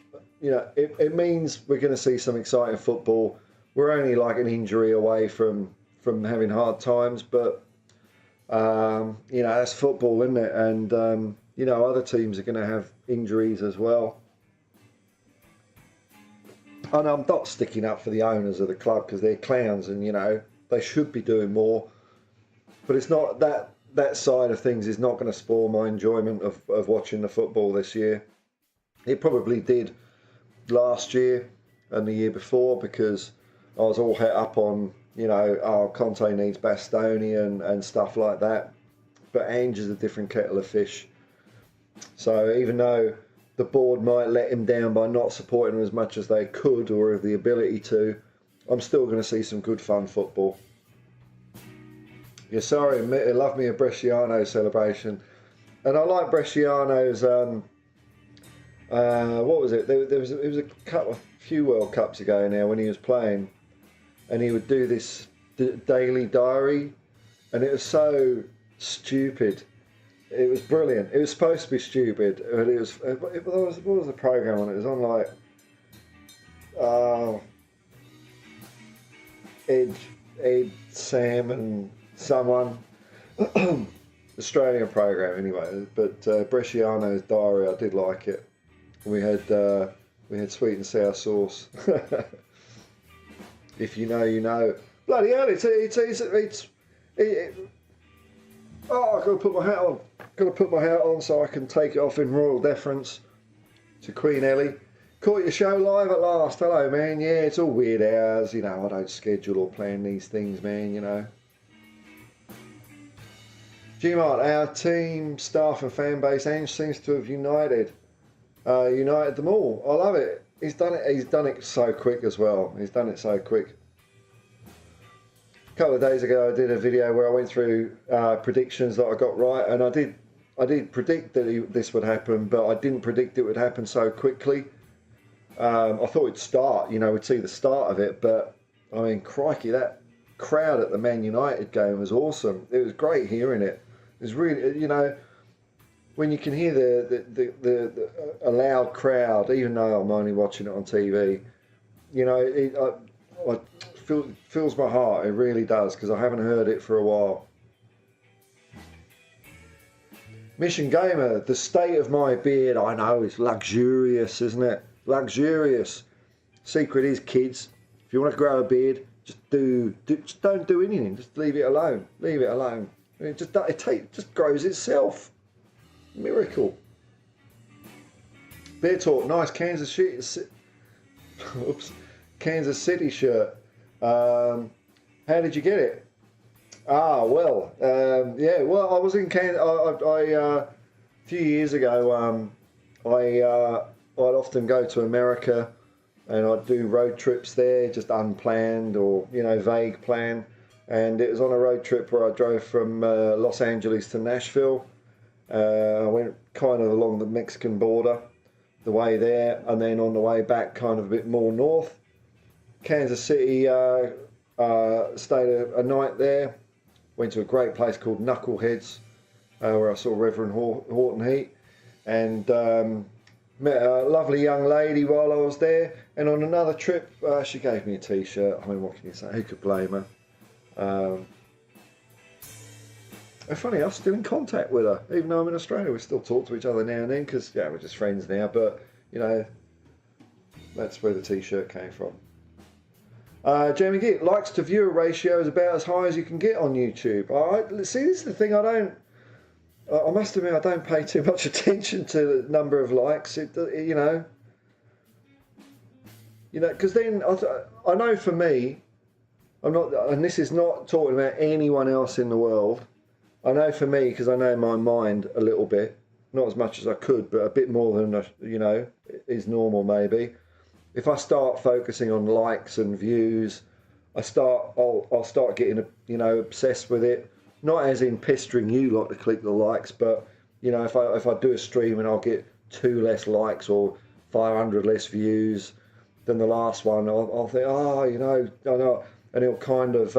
it means we're going to see some exciting football. We're only like an injury away from having hard times, but that's football, isn't it? And other teams are going to have injuries as well. And I'm not sticking up for the owners of the club because they're clowns, and they should be doing more. But it's not that side of things is not going to spoil my enjoyment of watching the football this year. It probably did last year and the year before because I was all het up on Conte needs Bastoni and stuff like that. But Ange is a different kettle of fish. So even though the board might let him down by not supporting him as much as they could or have the ability to, I'm still going to see some good fun football. Yeah, sorry, I love me a Bresciano celebration. And I like Bresciano's, what was it? It was a few World Cups ago now when he was playing, and he would do this daily diary, and it was so stupid. It was brilliant. It was supposed to be stupid, but what was the program on it? It was on like Ed, Sam, and someone. Australian program anyway. But Bresciano's diary, I did like it. We had sweet and sour sauce. If you know, you know. Bloody hell! Oh, I've got to put my hat on. Got to put my hat on so I can take it off in royal deference to Queen Ellie. Caught your show live at last. Hello, man. Yeah, it's all weird hours. I don't schedule or plan these things, man. G-Mart, our team, staff and fan base, Ange seems to have united them all. I love it. He's done it so quick as well. He's done it so quick. A couple of days ago I did a video where I went through predictions that I got right, and I did predict that this would happen, but I didn't predict it would happen so quickly. I thought it'd start, we'd see the start of it, but I mean, crikey, that crowd at the Man United game was awesome. It was great hearing it. It was really, when you can hear a loud crowd, even though I'm only watching it on TV, it fills my heart. It really does, because I haven't heard it for a while. Mission Gamer, the state of my beard, I know, it's luxurious, isn't it? Luxurious. Secret is, kids, if you want to grow a beard, just don't do anything. Just leave it alone. Leave it alone. It just grows itself. Miracle. Bear Talk, nice Kansas City shirt. How did you get it? I was in Kansas. A few years ago, I'd often go to America, and I'd do road trips there, just unplanned or vague plan. And it was on a road trip where I drove from Los Angeles to Nashville. I went kind of along the Mexican border, the way there, and then on the way back, kind of a bit more north. Kansas City, stayed a night there. Went to a great place called Knuckleheads, where I saw Reverend Horton Heat, and met a lovely young lady while I was there. And on another trip, she gave me a T-shirt. I mean, what can you say? Who could blame her? And funny, I'm still in contact with her, even though I'm in Australia. We still talk to each other now and then because we're just friends now. But that's where the T-shirt came from. Jamie Gitt, likes to viewer ratio is about as high as you can get on YouTube. See, this is the thing. I must admit, I don't pay too much attention to the number of likes. Because then I know for me, I'm not, and this is not talking about anyone else in the world. I know for me, because I know my mind a little bit, not as much as I could, but a bit more than is normal maybe. If I start focusing on likes and views, I'll start getting obsessed with it. Not as in pestering you lot to click the likes, but if I do a stream and I'll get 2 less likes or 500 less views than the last one, I'll think, I know. And it'll kind of,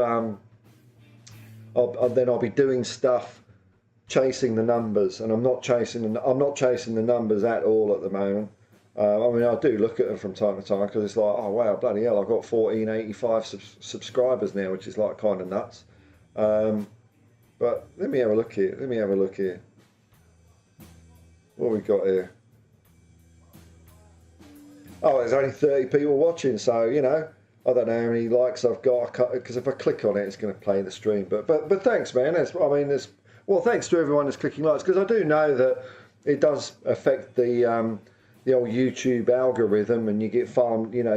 I'll be doing stuff, chasing the numbers, and I'm not chasing the numbers at all at the moment. I mean, I do look at them from time to time because it's like, oh wow, bloody hell, I've got 1485 subscribers now, which is like kind of nuts. But let me have a look here. Let me have a look here. What have we got here? Oh, there's only 30 people watching, so you know, I don't know how many likes I've got because if I click on it, it's going to play the stream. But thanks, man. Well, thanks to everyone that's clicking likes because I do know that it does affect the old YouTube algorithm, and you get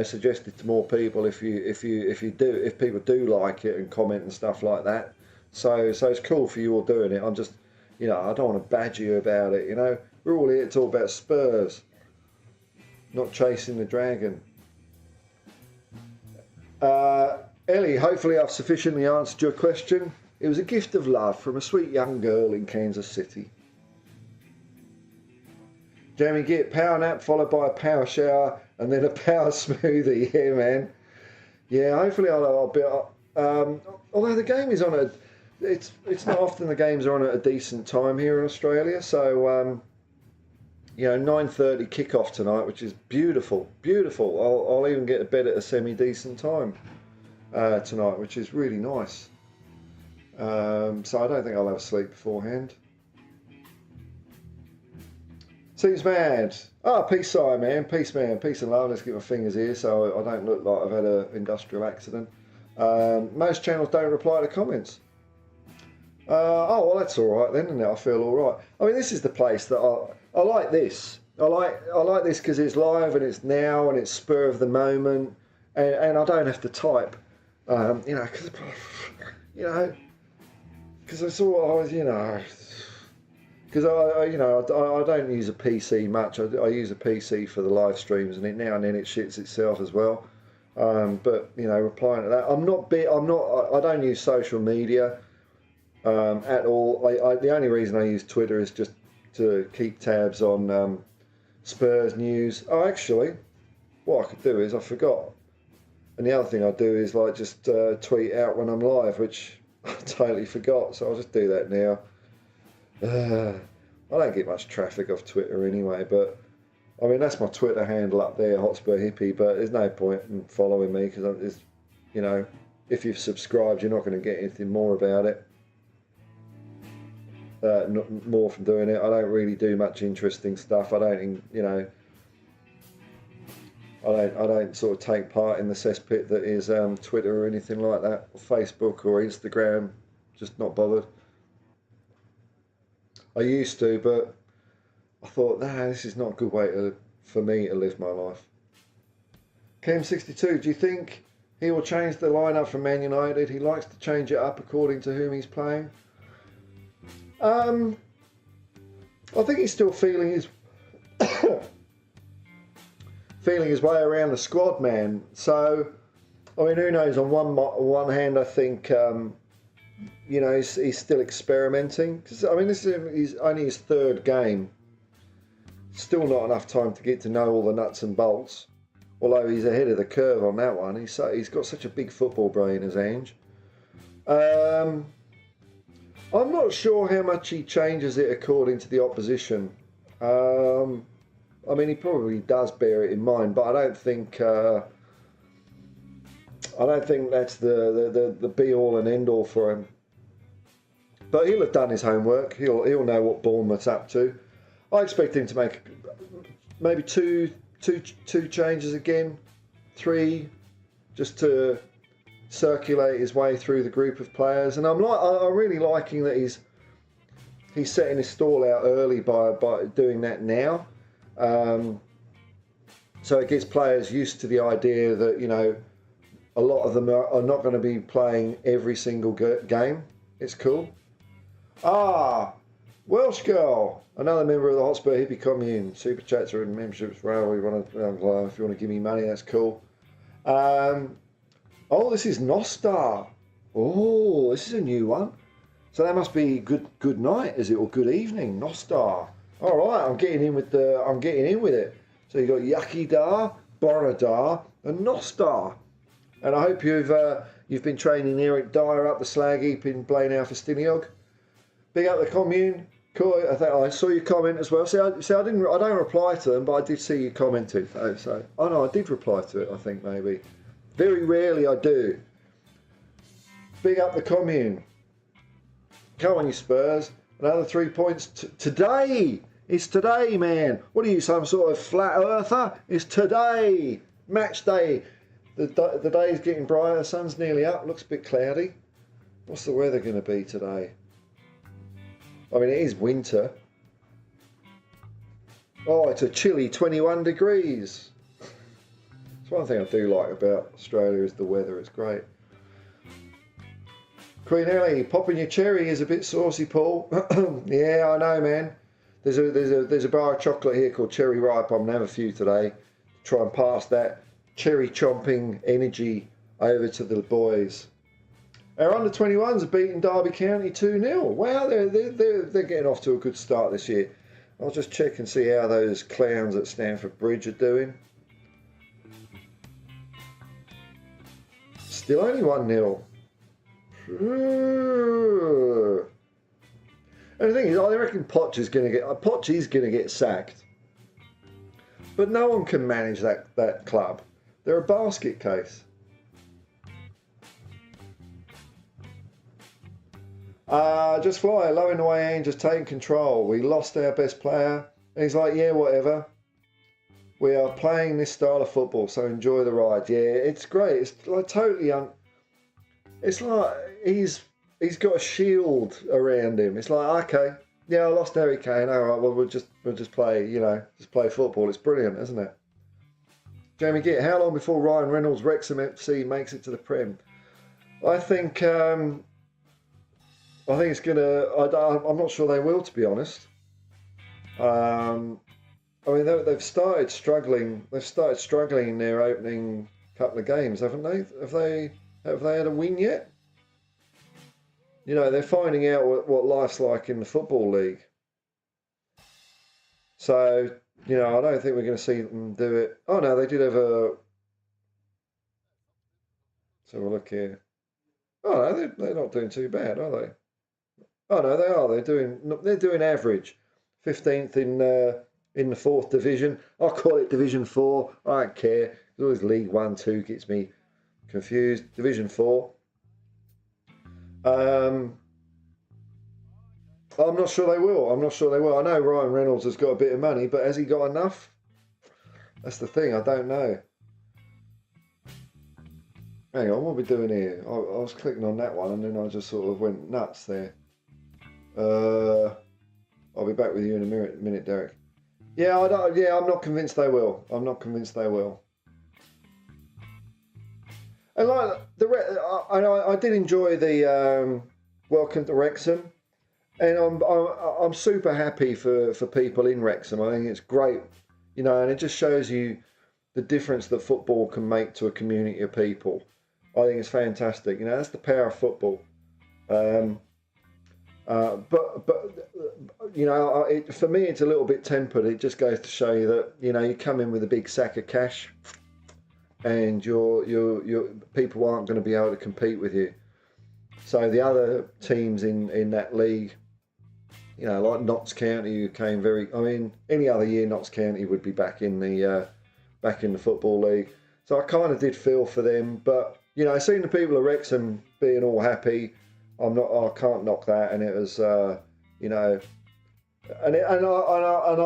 suggested to more people if people do like it and comment and stuff like that. So it's cool for you all doing it. I'm just, I don't want to badger you about it. We're all here to talk about Spurs, not chasing the dragon. Ellie, hopefully I've sufficiently answered your question. It was a gift of love from a sweet young girl in Kansas City. Jamie, get power nap followed by a power shower and then a power smoothie. Yeah, man. Yeah, hopefully I'll be. Although the game is on it's not often the games are on at a decent time here in Australia. So 9:30 kickoff tonight, which is beautiful, beautiful. I'll even get to bed at a semi-decent time tonight, which is really nice. So I don't think I'll have a sleep beforehand. Seems mad. Peace sign, man. Peace, man. Peace and love. Let's get my fingers here so I don't look like I've had an industrial accident. Most channels don't reply to comments. Well, that's all right then, isn't it? I feel all right. I mean, this is the place that I like this. I like this because it's live and it's now and it's spur of the moment, and I don't have to type. Because it's all because I don't use a PC much. I use a PC for the live streams, and now and then it shits itself as well. But replying to that, I don't use social media at all. The only reason I use Twitter is just to keep tabs on Spurs news. Oh, actually, what I could do is I forgot. And the other thing I do is just tweet out when I'm live, which I totally forgot. So I'll just do that now. I don't get much traffic off Twitter anyway, but I mean that's my Twitter handle up there, Hotspur Hippie. But there's no point in following me because if you've subscribed, you're not going to get anything more about it. More from doing it. I don't really do much interesting stuff. I don't sort of take part in the cesspit that is Twitter or anything like that, or Facebook or Instagram. Just not bothered. I used to, but I thought, this is not a good way for me to live my life. Cam62, do you think he will change the lineup for Man United? He likes to change it up according to whom he's playing. I think he's still feeling his way around the squad, man. So, I mean, who knows? On one hand, I think he's still experimenting. Because I mean, this is only his third game. Still not enough time to get to know all the nuts and bolts. Although he's ahead of the curve on that one. He's got such a big football brain as Ange. I'm not sure how much he changes it according to the opposition. I mean, he probably does bear it in mind, but I don't think that's the be all and end all for him. But he'll have done his homework. He'll know what Bournemouth's up to. I expect him to make maybe two changes again, 3, just to circulate his way through the group of players. And I'm really liking that he's setting his stall out early by doing that now. So it gets players used to the idea that a lot of them are not going to be playing every single game. It's cool. Welsh Girl, another member of the Hotspur Hippie Commune. Super chats and memberships. Well, if you want to give me money, that's cool. This is Nostar. Oh, this is a new one. So that must be good night, is it, or good evening? Nostar. All right, I'm getting in with it. So you got Yucky Dar, Borodar, and Nostar. And I hope you've been training Eric Dyer up the slag heap in Blaenau for Stiniog. Big up the commune. Cool. I saw your comment as well. I don't reply to them, but I did see you commented. Oh no, I did reply to it. I think maybe. Very rarely I do. Big up the commune. Come on, you Spurs. Another 3 points today. It's today, man. What are you, some sort of flat earther? It's today. Match day. The day's getting brighter. The sun's nearly up. Looks a bit cloudy. What's the weather going to be today? I mean, it is winter. Oh, it's a chilly 21 degrees. It's one thing I do like about Australia is the weather. It's great. Queen Ellie, popping your cherry is a bit saucy, Paul. Yeah, I know, man. There's a bar of chocolate here called Cherry Ripe. I'm gonna have a few today. Try and pass that cherry chomping energy over to the boys. Our under-21s are beating Derby County 2-0. Wow, they're getting off to a good start this year. I'll just check and see how those clowns at Stamford Bridge are doing. Still only 1-0. And the thing is, I reckon Poch is going to get sacked. But no one can manage that club. They're a basket case. Just fly, low in the way in, just taking control. We lost our best player. And he's like, yeah, whatever. We are playing this style of football, so enjoy the ride. Yeah, it's great. It's like totally it's like he's got a shield around him. It's like, okay, yeah, I lost Harry Kane. All right, well we'll just play, just play football. It's brilliant, isn't it? Jamie Gitt, how long before Ryan Reynolds Wrexham FC makes it to the Prem? I think it's gonna. I'm not sure they will, to be honest. I mean, they've started struggling. They've started struggling in their opening couple of games, haven't they? Have they had a win yet? They're finding out what life's like in the Football League. So, I don't think we're going to see them do it. Oh no, they did have a. So we'll look here. Oh no, they're not doing too bad, are they? Oh no, they are. They're doing average. 15th in the 4th division. I'll call it Division 4. I don't care. It's always League 1, 2 gets me confused. Division 4. I'm not sure they will. I know Ryan Reynolds has got a bit of money, but has he got enough? That's the thing. I don't know. Hang on, what are we doing here? I was clicking on that one, and then I just sort of went nuts there. I'll be back with you in a minute, Derek. Yeah, I'm not convinced they will. And like I did enjoy the welcome to Wrexham, and I'm super happy for people in Wrexham. I think it's great, and it just shows you the difference that football can make to a community of people. I think it's fantastic. That's the power of football. For me, it's a little bit tempered. It just goes to show you that you come in with a big sack of cash, and your people aren't going to be able to compete with you. So the other teams in that league, like Notts County, who came any other year Notts County would be back in the Football League. So I kind of did feel for them, but seeing the people of Wrexham being all happy, I can't knock that, and it was and I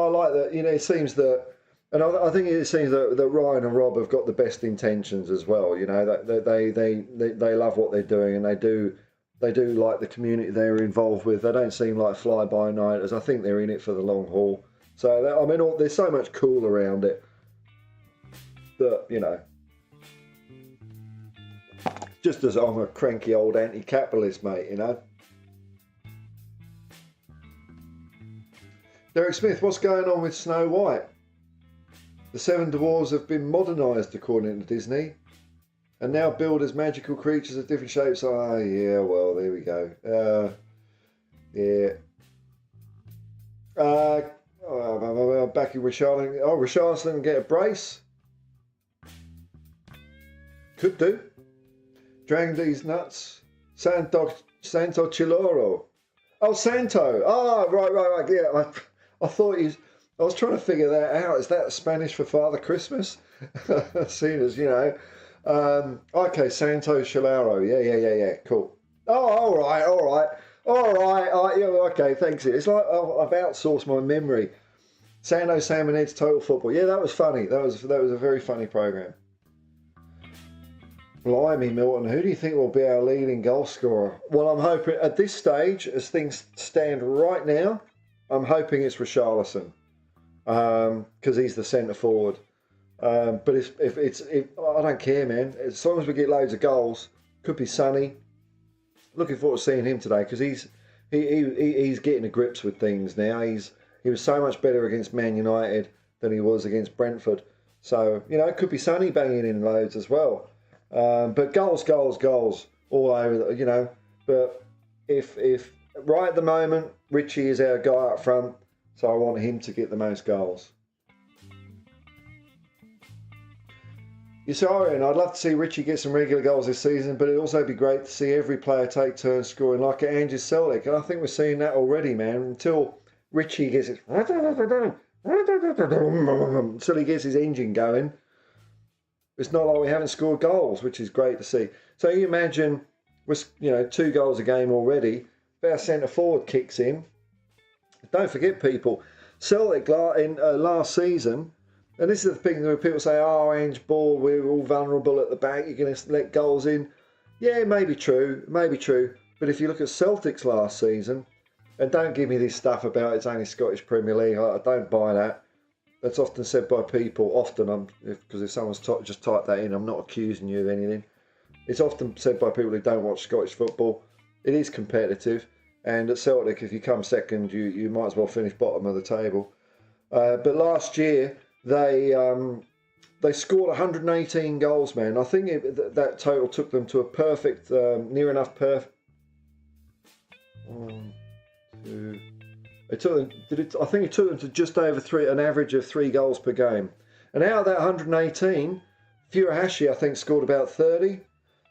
like that. It seems that, and I think it seems that Ryan and Rob have got the best intentions as well. That they love what they're doing, and they do like the community they're involved with. They don't seem like fly-by-nighters. I think they're in it for the long haul. So there's so much cool around it that just as I'm a cranky old anti-capitalist, mate, Derek Smith, what's going on with Snow White? The Seven Dwarfs have been modernised according to Disney, and now billed as magical creatures of different shapes. Oh yeah, well there we go. Back in Richarlison. Oh, Richarlison can get a brace. Could do. Drag these nuts. Santo Chiloro. Oh, Santo. Oh, right. Yeah, I thought you. I was trying to figure that out. Is that Spanish for Father Christmas? Seeing as, you know. Okay, Santo Shalaro. Yeah. Cool. Oh, all right. Yeah, okay, thanks. It's like I've outsourced my memory. Sando Salmonhead's Total Football. Yeah, that was funny. That was a very funny program. Blimey, Milton. Who do you think will be our leading goal scorer? Well, I'm hoping at this stage, as things stand right now, I'm hoping it's Richarlison. Because he's the centre forward. But if I don't care, man. As long as we get loads of goals, could be Sonny. Looking forward to seeing him today because he's getting to grips with things now. He was so much better against Man United than he was against Brentford. So you know, it could be Sonny banging in loads as well. But goals all over. You know, but if right at the moment Richie is our guy up front. So I want him to get the most goals. You say, Orion, I'd love to see Richie get some regular goals this season, but it'd also be great to see every player take turns scoring like at Angie's Celtic. And I think we're seeing that already, man. Until Richie gets it, until he gets his engine going, it's not like we haven't scored goals, which is great to see. So you imagine, we're 2 goals a game already. If our centre forward kicks in. Don't forget, people, Celtic in last season, and this is the thing where people say, oh, Ange Ball, we're all vulnerable at the back, you're going to let goals in. Yeah, it may be true, but if you look at Celtic's last season, and don't give me this stuff about it's only Scottish Premier League, I don't buy that. That's often said by people, because if someone's just typed that in, I'm not accusing you of anything. It's often said by people who don't watch Scottish football. It is competitive. And at Celtic, if you come second, you might as well finish bottom of the table. But last year, they scored 118 goals, man. I think that total took them to a perfect, near enough perfect. 1, 2. I think it took them to just over an average of 3 goals per game. And out of that 118, Furuhashi, I think, scored about 30.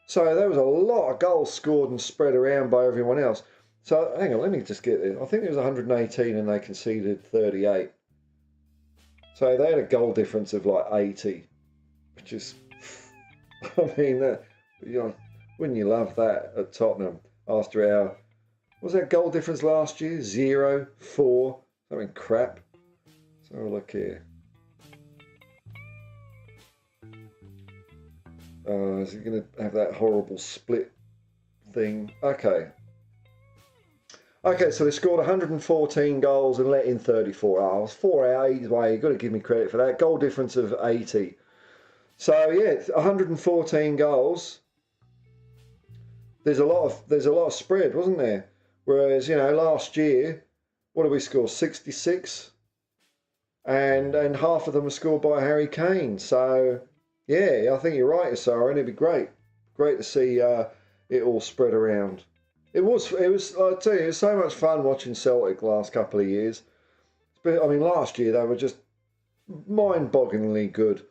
So there was a lot of goals scored and spread around by everyone else. So, hang on, let me just get this. I think it was 118 and they conceded 38. So they had a goal difference of like 80, which is, I mean, wouldn't you love that at Tottenham after our, what was that goal difference last year? 0, 4, something crap. So have a look here. Is he going to have that horrible split thing? Okay, so they scored 114 goals and let in 34. I was 4 out either way. You've got to give me credit for that. Goal difference of 80. So yeah, 114 goals. There's a lot of spread, wasn't there? Whereas last year, what did we score? 66, and half of them were scored by Harry Kane. So yeah, I think you're right, Sarah, and it'd be great to see it all spread around. It was. I'll tell you, it was so much fun watching Celtic the last couple of years. But I mean, last year they were just mind-bogglingly good,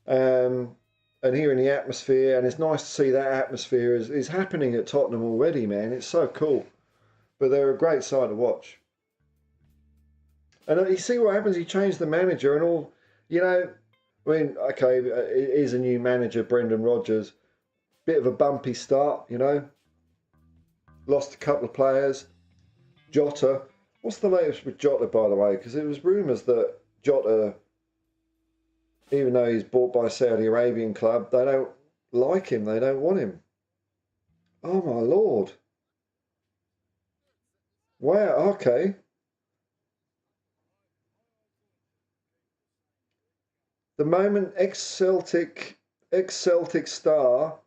and hearing the atmosphere, and it's nice to see that atmosphere is happening at Tottenham already, man. It's so cool. But they're a great side to watch. And you see what happens. He changed the manager and all. I mean, okay, it is a new manager, Brendan Rodgers. Bit of a bumpy start, Lost a couple of players. Jota. What's the latest with Jota, by the way? Because it was rumours that Jota, even though he's bought by a Saudi Arabian club, they don't like him. They don't want him. Oh, my Lord. Wow, okay. The moment ex-Celtic star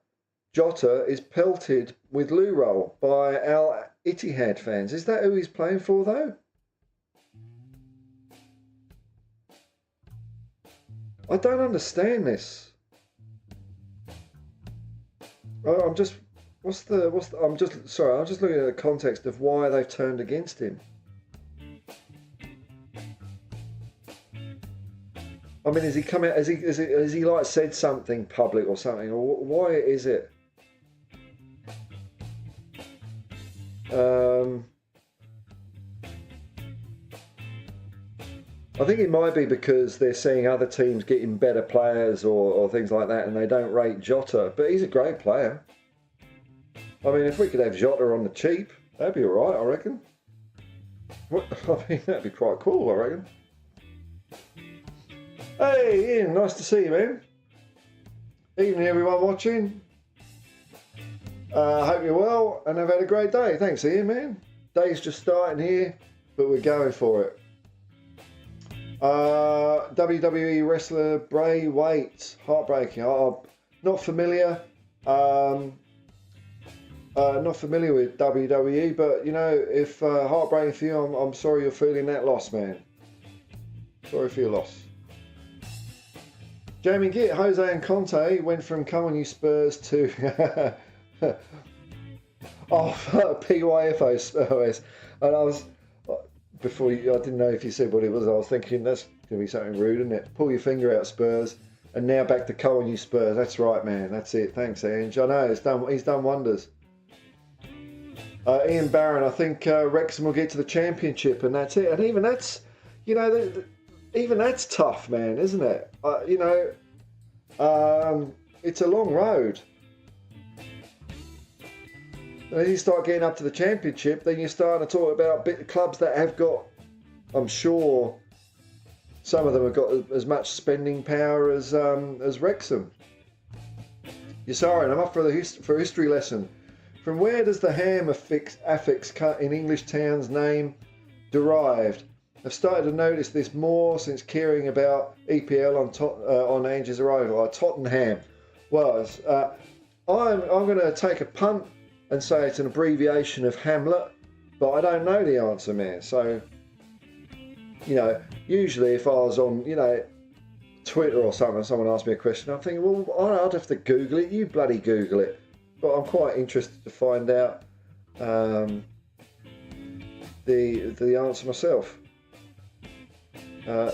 Jota is pelted with loo roll by Al Ittihad fans. Is that who he's playing for, though? I don't understand this. I'm just looking at the context of why they've turned against him. I mean, has he come out? Has he like said something public or something? Or why is it? I think it might be because they're seeing other teams getting better players or things like that, and they don't rate Jota. But he's a great player. I mean, if we could have Jota on the cheap, that'd be all right, I reckon. I mean, that'd be quite cool, I reckon. Hey, Ian, nice to see you, man. Evening, everyone watching. Hope you're well and have had a great day. Thanks, Ian, man. Day's just starting here, but we're going for it. WWE wrestler Bray Wyatt, heartbreaking. Not familiar. Not familiar with WWE, but you know, if heartbreaking for you, I'm sorry you're feeling that loss, man. Sorry for your loss. Jamie Gitt, Jose and Conte went from come on you Spurs to PYFOS, and I was before you, I didn't know if you said what it was. I was thinking that's gonna be something rude, isn't it? Pull your finger out, Spurs, and now back to come on you Spurs. That's right, man. That's it. Thanks, Ange. I know he's done wonders. Ian Barron, I think Wrexham will get to the Championship, and that's it. And even that's, you know, even that's tough, man, isn't it? You know, it's a long road. And as you start getting up to the Championship, then you're starting to talk about clubs that have got, I'm sure, some of them have got as much spending power as Wrexham. You're sorry, I'm up for a history lesson. From where does the ham affix in English town's name derived? I've started to notice this more since caring about EPL on Ange's arrival. Tottenham. Well, I'm going to take a punt and say it's an abbreviation of Hamlet, but I don't know the answer, man. So, you know, usually if I was on, you know, Twitter or something, someone asked me a question, I'm thinking, well, I'd have to Google it. You bloody Google it. But I'm quite interested to find out the answer myself.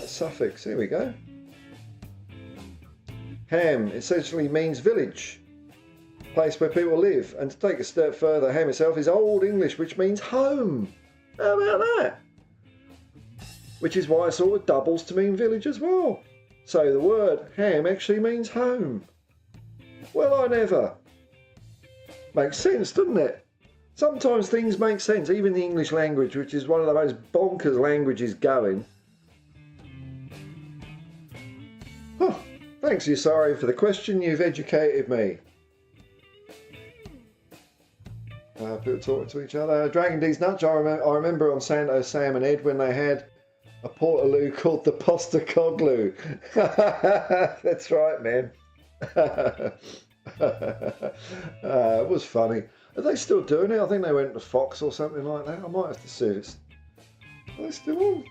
Suffix, here we go. Ham essentially means village, place where people live. And to take a step further, ham itself is Old English, which means home. How about that? Which is why it sort of doubles to mean village as well. So the word ham actually means home. Well, I never. Makes sense, doesn't it? Sometimes things make sense, even the English language, which is one of the most bonkers languages going. Huh. Thanks, Yusari, for the question. You've educated me. People talking to each other. Dragon D's Nutch, I remember on Santo Sam and Ed when they had a Portaloo called the Postacoglu. That's right, man. It was funny. Are they still doing it? I think they went to Fox or something like that. I might have to see this. Are they still on?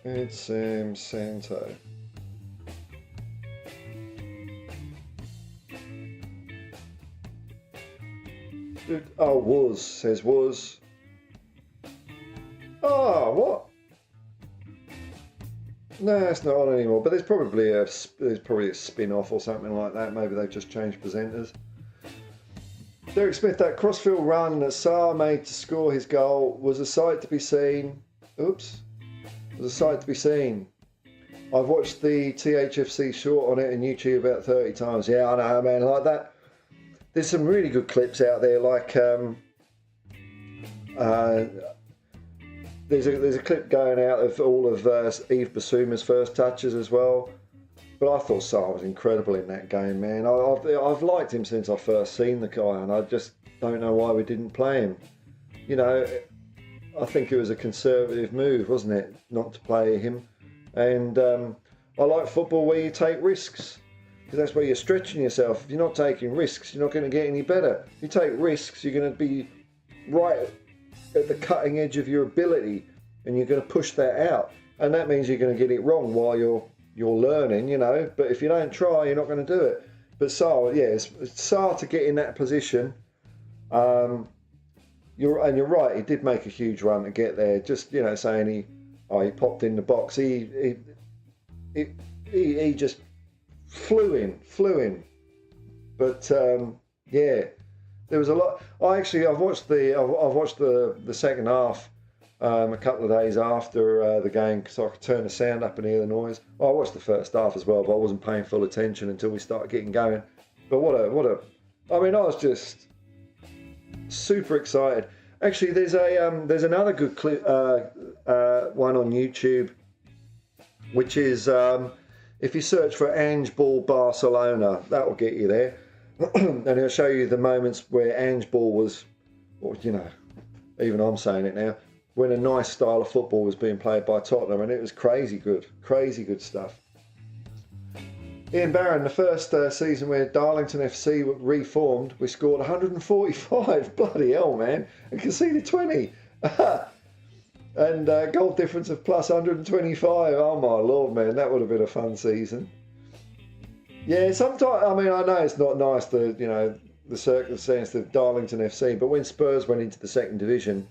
It's Santo. Oh, was says was. Oh, what? No, it's not on anymore. But there's probably a spin-off or something like that. Maybe they've just changed presenters. Derek Smith, that crossfield run that Sarr made to score his goal was a sight to be seen. Oops, was a sight to be seen. I've watched the THFC short on it on YouTube about 30 times. Yeah, I know, man, like that. There's some really good clips out there, like there's a clip going out of all of Yves Bissouma's first touches as well. But I thought Sarr was incredible in that game, man. I've liked him since I first seen the guy, and I just don't know why we didn't play him. You know, I think it was a conservative move, wasn't it, not to play him? And I like football where you take risks, because that's where you're stretching yourself. If you're not taking risks, you're not going to get any better. If you take risks, you're going to be right at the cutting edge of your ability, and you're going to push that out, and that means you're going to get it wrong while you're learning, you know. But if you don't try, you're not going to do it. But Sarr, yeah, it's Sarr to get in that position. You're right. He did make a huge run to get there. Just, you know, saying he popped in the box. He just flew in. But yeah. There was a lot. I've watched the second half a couple of days after the game so I could turn the sound up and hear the noise. Well, I watched the first half as well, but I wasn't paying full attention until we started getting going. But I mean, I was just super excited. Actually, there's another good clip, one on YouTube, which is if you search for Ange Ball Barcelona, that will get you there, and it'll show you the moments where Ange Ball was, well, you know, even I'm saying it now, when a nice style of football was being played by Tottenham, and it was crazy good stuff. Ian Barron, the first season where Darlington FC reformed, we scored 145. Bloody hell, man. And conceded 20. And goal difference of plus 125. Oh, my Lord, man. That would have been a fun season. Yeah, sometimes, I mean, I know it's not nice, the circumstance of Darlington FC, but when Spurs went into the second division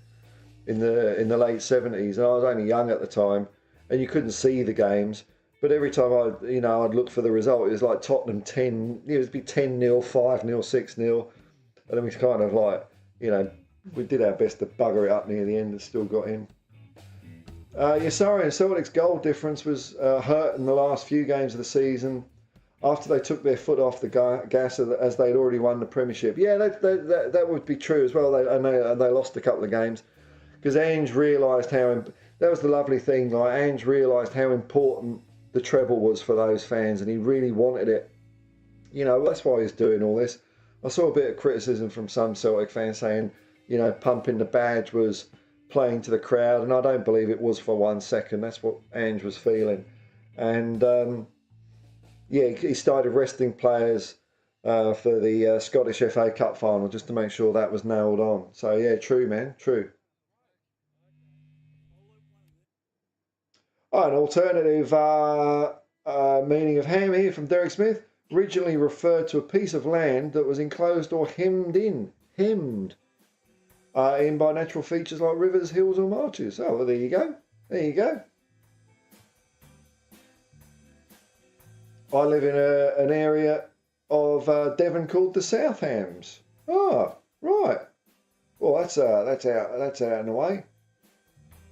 in the late 70s, and I was only young at the time, and you couldn't see the games, but every time I'd look for the result, it was like Tottenham 10, it would be 10-0, 5-0, 6-0. And then we kind of like, we did our best to bugger it up near the end and still got in. Sorry, and Celtic's goal difference was hurt in the last few games of the season after they took their foot off the gas as they'd already won the Premiership. Yeah, that would be true as well. They lost a couple of games because Ange realised that was the lovely thing. Like Ange realised how important the treble was for those fans, and he really wanted it. That's why he's doing all this. I saw a bit of criticism from some Celtic fans saying, pumping the badge was playing to the crowd, and I don't believe it was for 1 second. That's what Ange was feeling. And he started resting players for the Scottish FA Cup final just to make sure that was nailed on. So yeah, true, man, true. Oh, an alternative meaning of ham here from Derek Smith. Originally referred to a piece of land that was enclosed or hemmed in by natural features like rivers, hills or marshes. Oh, well, there you go. There you go. I live in an area of Devon called the South Hams. Oh, right. Well, that's out and away.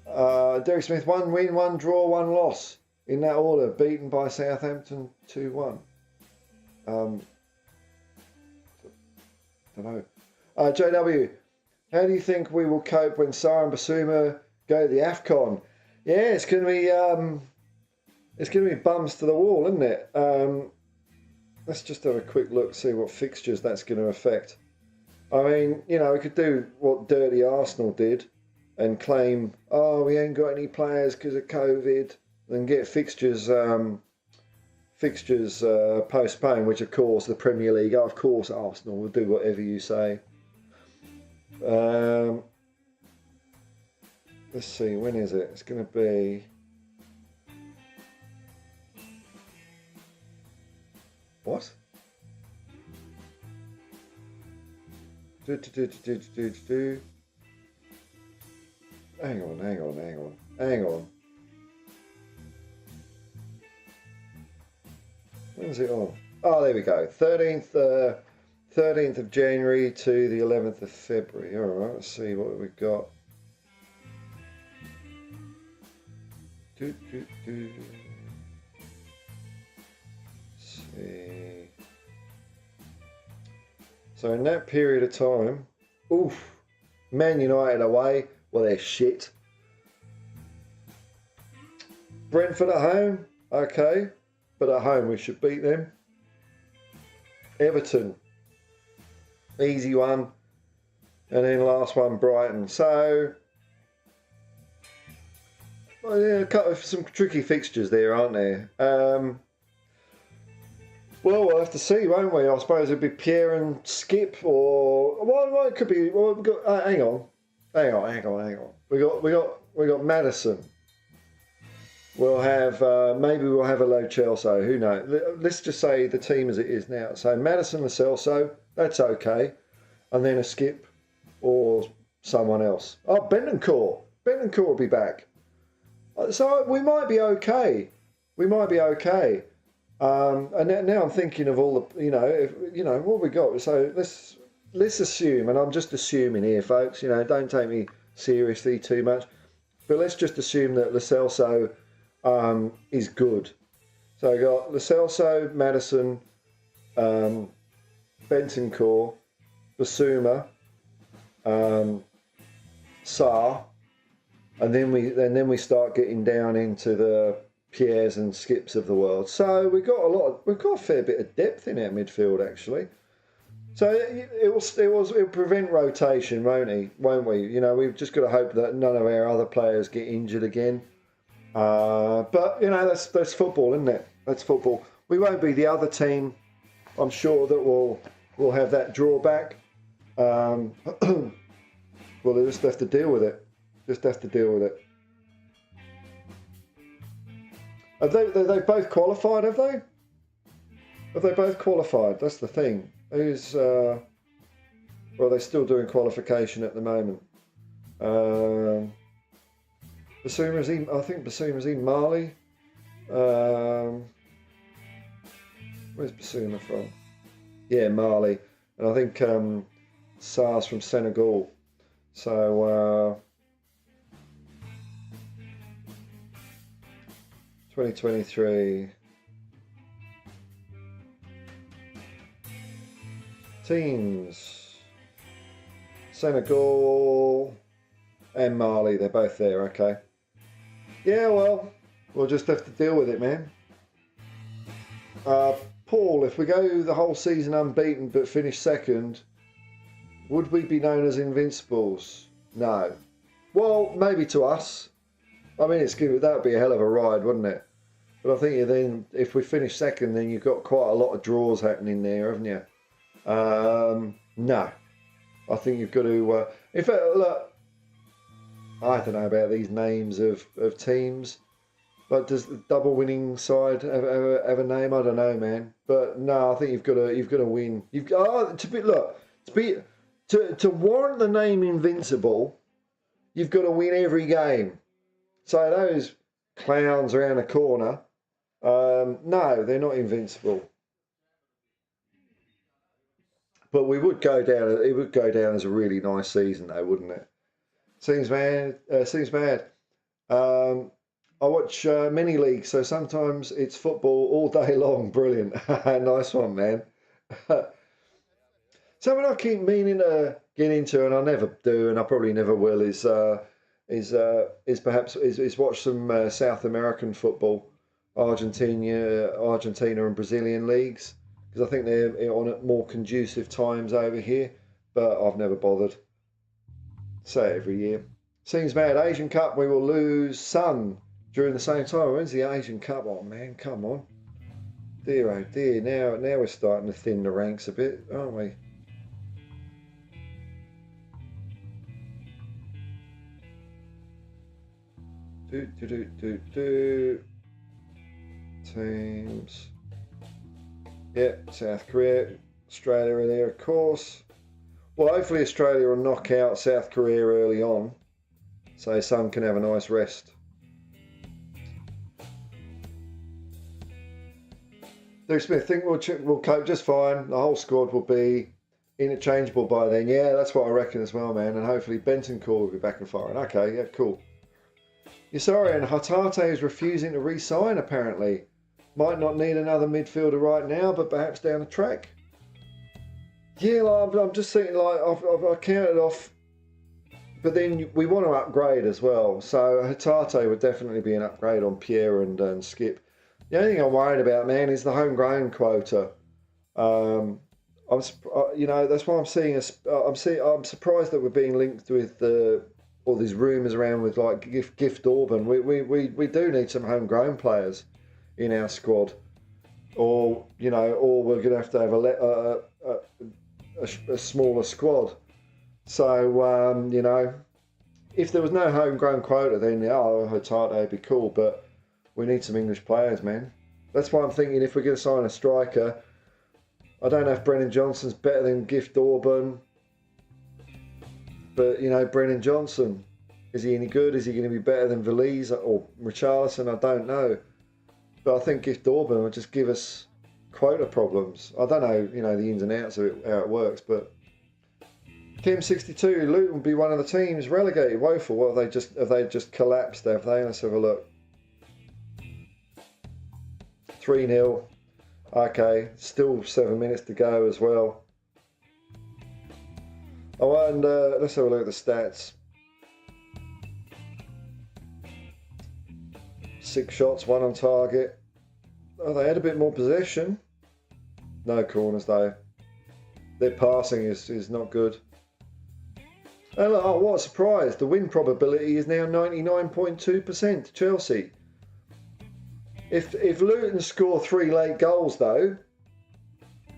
Derek Smith, 1 win, 1 draw, 1 loss. In that order, beaten by Southampton 2-1. Don't know. JW, how do you think we will cope when Sarah and Basuma go to the AFCON? Yeah, it's going to be bums to the wall, isn't it? Let's just have a quick look, see what fixtures that's going to affect. I mean, we could do what dirty Arsenal did and claim, we ain't got any players because of COVID, and get fixtures postponed, which of course the Premier League, of course Arsenal will do whatever you say. Let's see, when is it? It's going to be... What? Hang on. When's it on? Oh, there we go. 13th of January to the 11th of February. All right, let's see what we've got. Let's see. So in that period of time, Man United away. Well, they're shit. Brentford at home, okay, but at home we should beat them. Everton, easy one, and then last one Brighton. So, well, yeah, some tricky fixtures there, aren't there? Well, we'll have to see, won't we? I suppose it'd be Pierre and Skip, or well, it could be. Well, we've got, hang on. We got Madison. We'll have maybe we'll have a Lo Celso. Who knows? Let's just say the team as it is now. So Madison, Lo Celso, that's okay, and then a Skip or someone else. Oh, Bentancur will be back. So we might be okay. And now I'm thinking of all the, what we got. So let's assume, and I'm just assuming here, folks. Don't take me seriously too much. But let's just assume that Lo Celso is good. So I got Lo Celso, Maddison, Bentancur, Basuma, Sarr, and then we start getting down into the Pierres and Skips of the world. So we've got a fair bit of depth in our midfield actually. So it'll prevent rotation, won't we? You know, we've just got to hope that none of our other players get injured again. But you know, that's football, isn't it? That's football. We won't be the other team. I'm sure that we'll have that drawback. We'll just have to deal with it. Just have to deal with it. Have they both qualified? Have they? Have they both qualified? That's the thing. Who's well, they're still doing qualification at the moment. Basuma's in, I think Basuma's in Mali. Where's Basuma from? Yeah, Mali. And I think Sarr's from Senegal. So 2023 teams, Senegal and Mali, they're both there. Okay, yeah, well, we'll just have to deal with it, man. Paul, if we go the whole season unbeaten but finish second, would we be known as invincibles? No. Well, maybe to us. I mean, that would be a hell of a ride, wouldn't it? But I think then, if we finish second, then you've got quite a lot of draws happening there, haven't you? No. I think you've got to... in fact, look, I don't know about these names of teams. But does the double winning side have a name? I don't know, man. But no, I think you've got to win. To warrant the name invincible, you've got to win every game. So those clowns around the corner, no, they're not invincible. But we would go down. It would go down as a really nice season, though, wouldn't it? Seems mad. I watch mini leagues, so sometimes it's football all day long. Brilliant. Nice one, man. Something I keep meaning to get into, and I never do, and I probably never will, is watch some South American football, Argentina and Brazilian leagues, because I think they're on more conducive times over here, but I've never bothered. Say it every year. Seems mad. Asian Cup, we will lose some during the same time. When's the Asian Cup? Oh man, come on. Dear oh dear, now we're starting to thin the ranks a bit, aren't we? Teams. Yep, South Korea, Australia are there, of course. Well, hopefully Australia will knock out South Korea early on, so some can have a nice rest. Duke Smith, think we'll cope just fine. The whole squad will be interchangeable by then. Yeah, that's what I reckon as well, man. And hopefully Bentancur will be back and firing. Okay, yeah, cool. You're sorry, and Hatate is refusing to re-sign, apparently. Might not need another midfielder right now, but perhaps down the track. Yeah, I'm just thinking, I counted off, but then we want to upgrade as well. So Hatate would definitely be an upgrade on Pierre and Skip. The only thing I'm worried about, man, is the homegrown quota. That's why I'm seeing I'm surprised that we're being linked with all these rumours around with like Gift Orban. We do need some homegrown players in our squad, or we're going to have a smaller squad. So if there was no homegrown quota, then Hatate would be cool, but we need some English players, man. That's why I'm thinking if we're going to sign a striker, I don't know if Brennan Johnson's better than Gift Orban, but Brennan Johnson, is he any good? Is he going to be better than Veliz or Richarlison? I don't know, but I think Gift Orban will just give us quota problems. I don't know, the ins and outs of it, how it works, but Kim62, Luton will be one of the teams relegated. Woeful. What have they just collapsed, have they? Let's have a look. 3-0. Okay, still 7 minutes to go as well. Oh, and let's have a look at the stats. 6 shots, 1 on target. Oh, they had a bit more possession. No corners though. Their passing is not good. And look, oh, what a surprise. The win probability is now 99.2% to Chelsea. If Luton score 3 late goals though,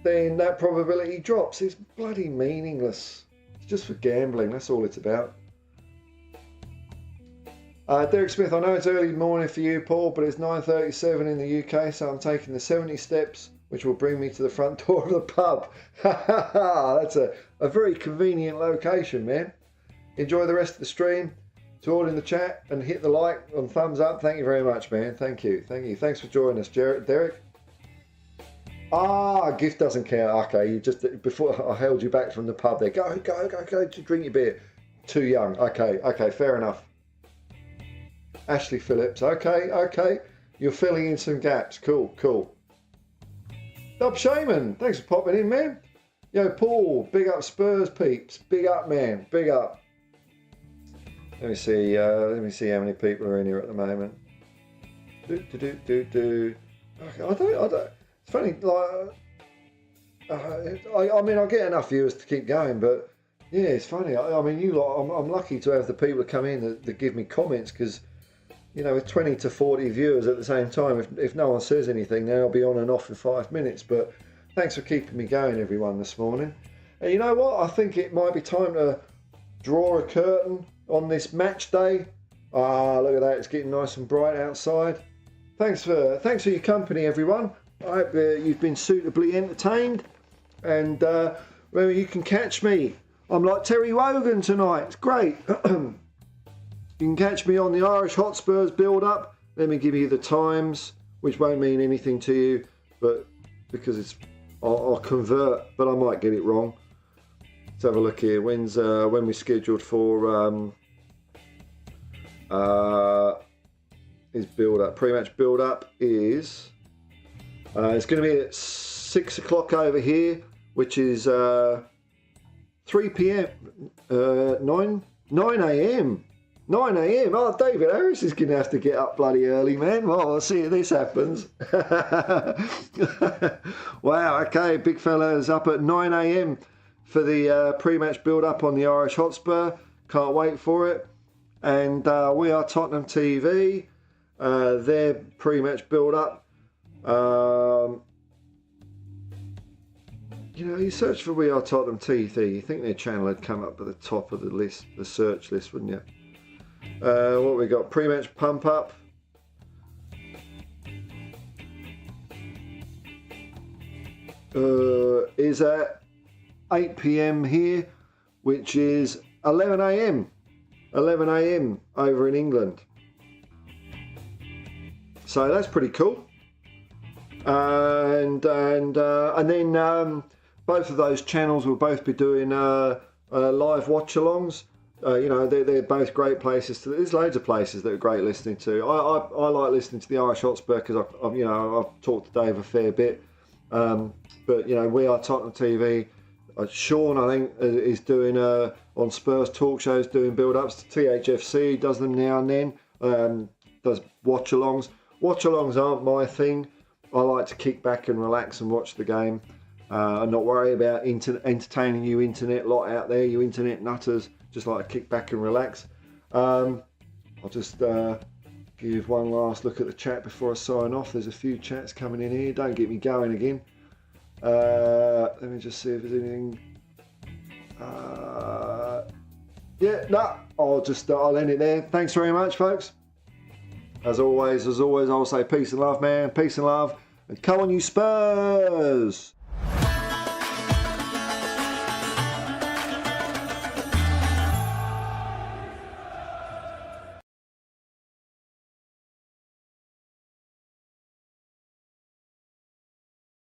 then that probability drops. It's bloody meaningless. It's just for gambling, that's all it's about. Derek Smith, I know it's early morning for you, Paul, but it's 9:37 in the UK, so I'm taking the 70 steps, which will bring me to the front door of the pub. That's a very convenient location, man. Enjoy the rest of the stream. To all in the chat, and hit the like and thumbs up. Thank you very much, man. Thank you. Thanks for joining us, Derek. Gift doesn't count. Okay, you just, before I held you back from the pub there. Go to drink your beer. Too young. Okay, fair enough. Ashley Phillips. Okay. You're filling in some gaps. Cool. Dub Shaman, thanks for popping in, man. Yo, Paul, big up Spurs peeps. Big up, man. Big up. Let me see how many people are in here at the moment. Okay, I don't. It's funny, I mean, I get enough viewers to keep going, but yeah, it's funny. I mean, you lot, I'm lucky to have the people that come in that give me comments, because, you know, with 20 to 40 viewers at the same time, if no one says anything, then I'll be on and off in 5 minutes. But thanks for keeping me going, everyone, this morning. And you know what? I think it might be time to draw a curtain on this match day. Look at that, it's getting nice and bright outside. Thanks for your company, everyone. I hope you've been suitably entertained, and remember, you can catch me. I'm like Terry Wogan tonight. It's great. You can catch me on the Irish Hotspurs build-up. Let me give you the times, which won't mean anything to you, but because I'll convert, but I might get it wrong. Let's have a look here. When we scheduled for is build-up. Pre-match build-up is it's going to be at 6 o'clock over here, which is 3 p.m. 9 a.m. 9 a.m. Oh, David Harris is going to have to get up bloody early, man. Well, I'll see if this happens. Wow, okay, big fella is up at 9 a.m. for the pre-match build-up on the Irish Hotspur. Can't wait for it. And We Are Tottenham TV, their pre-match build-up. You know, you search for We Are Tottenham TV, you think their channel would come up at the top of the list, the search list, wouldn't you? What we got? Pre-match pump-up. Is at 8 p.m. here, which is 11 a.m. 11 a.m. over in England. So that's pretty cool. And then both of those channels will both be doing live watch-alongs. You know, they're both great places to. There's loads of places that are great listening to. I like listening to the Irish Hotspur because I've talked to Dave a fair bit. But you know, We Are Tottenham TV. Sean, I think, is doing on Spurs talk shows, doing build-ups. THFC does them now and then. Does watch-alongs. Watch-alongs aren't my thing. I like to kick back and relax and watch the game, and not worry about entertaining you internet lot out there, you internet nutters. Just like to kick back and relax. I'll just give one last look at the chat before I sign off. There's a few chats coming in here. Don't get me going again. Let me just see if there's anything. I'll end it there. Thanks very much, folks. As always, I'll say peace and love, man. Peace and love. And come on, you Spurs!